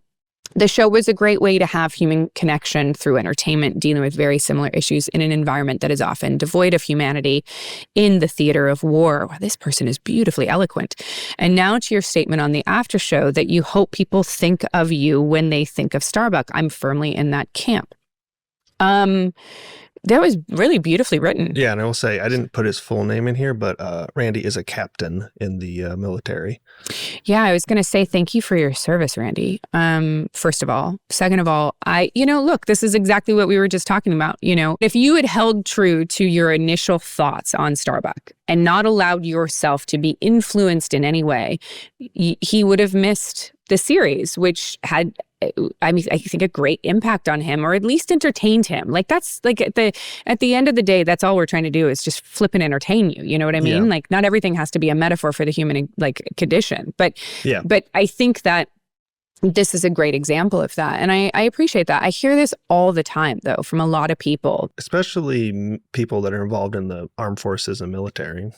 The show was a great way to have human connection through entertainment, dealing with very similar issues in an environment that is often devoid of humanity in the theater of war. Wow, this person is beautifully eloquent. And now to your statement on the after show that you hope people think of you when they think of Starbuck. I'm firmly in that camp. That was really beautifully written. Yeah, and I will say, I didn't put his full name in here, but Randy is a captain in the military. Yeah, I was going to say thank you for your service, Randy. First of all. Second of all, look, this is exactly what we were just talking about. If you had held true to your initial thoughts on Starbuck and not allowed yourself to be influenced in any way, he would have missed the series, which had I mean, I think a great impact on him, or at least entertained him. Like that's like at the end of the day, that's all we're trying to do is just flip and entertain you. You know what I mean? Yeah. Like not everything has to be a metaphor for the human like condition, but I think that this is a great example of that. And I appreciate that. I hear this all the time, though, from a lot of people. Especially people that are involved in the armed forces and military.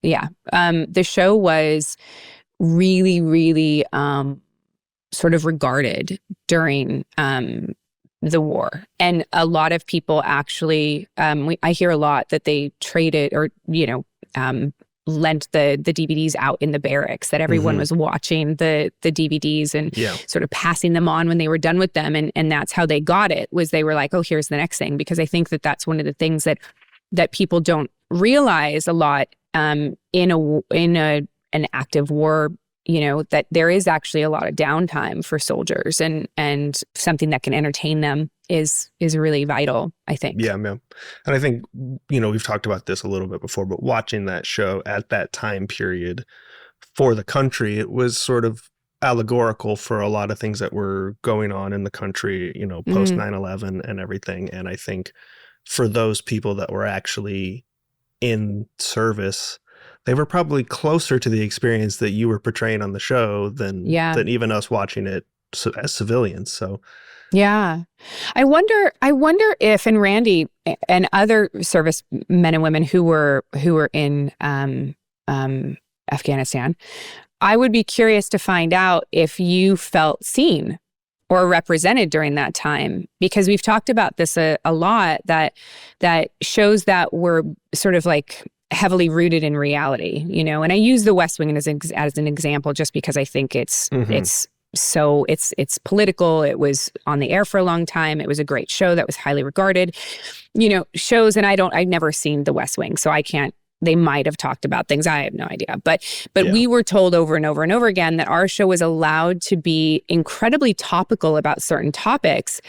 Yeah. The show was really, really sort of regarded during the war. And a lot of people actually, I hear a lot that they traded or, lent the DVDs out in the barracks, that everyone was watching the DVDs and sort of passing them on when they were done with them. And that's how they got it, was they were like, oh, here's the next thing. Because I think that that's one of the things that people don't realize a lot in an active war, that there is actually a lot of downtime for soldiers, and something that can entertain them is really vital, I think. Yeah. And I think, we've talked about this a little bit before, but watching that show at that time period for the country, it was sort of allegorical for a lot of things that were going on in the country, post 9/11 and everything. And I think for those people that were actually in service, they were probably closer to the experience that you were portraying on the show than even us watching it as civilians. So, yeah, I wonder if, and Randy and other service men and women who were in Afghanistan, I would be curious to find out if you felt seen or represented during that time, because we've talked about this a lot, that shows that were sort of like heavily rooted in reality, and I use The West Wing as an example just because I think it's political. It was on the air for a long time. It was a great show that was highly regarded, shows. And I've never seen The West Wing, so I can't, they might have talked about things. I have no idea. But we were told over and over and over again that our show was allowed to be incredibly topical about certain topics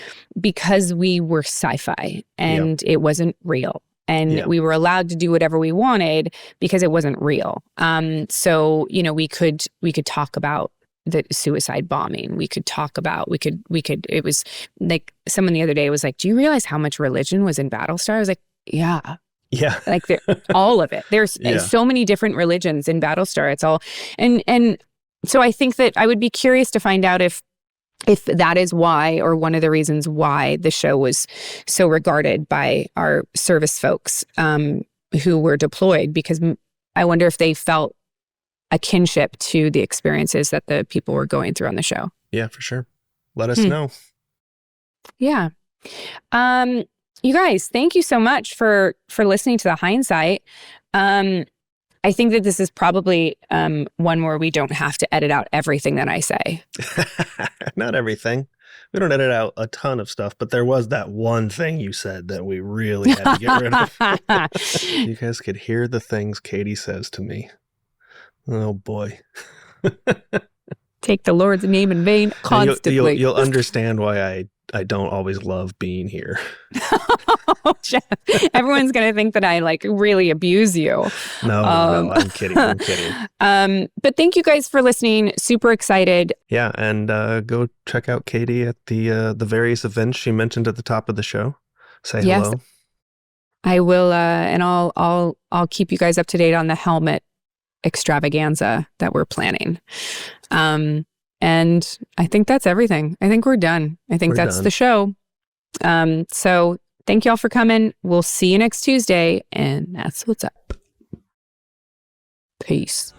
because we were sci-fi and it wasn't real. And we were allowed to do whatever we wanted because it wasn't real. So, we could talk about the suicide bombing. We could talk about, it was like someone the other day was like, do you realize how much religion was in Battlestar? I was like, yeah. Yeah. Like all of it. There's so many different religions in Battlestar. It's all, and so I think that I would be curious to find out if that is why, or one of the reasons why the show was so regarded by our service folks who were deployed, because I wonder if they felt a kinship to the experiences that the people were going through on the show. Yeah, for sure. Let us know. Yeah. You guys, thank you so much for listening to the Hindsight. I think that this is probably one where we don't have to edit out everything that I say. Not everything. We don't edit out a ton of stuff, but there was that one thing you said that we really had to get rid of. You guys could hear the things Katee says to me. Oh, boy. Take the Lord's name in vain constantly. You'll understand why I don't always love being here. Oh, Jeff. Everyone's going to think that I really abuse you. No, I'm kidding. But thank you guys for listening. Super excited. Yeah. And go check out Katee at the various events she mentioned at the top of the show. Say hello. I will. And I'll keep you guys up to date on the helmet extravaganza that we're planning. And I think that's everything. I think we're done. I think that's the show. So thank y'all for coming. We'll see you next Tuesday, and that's what's up. Peace.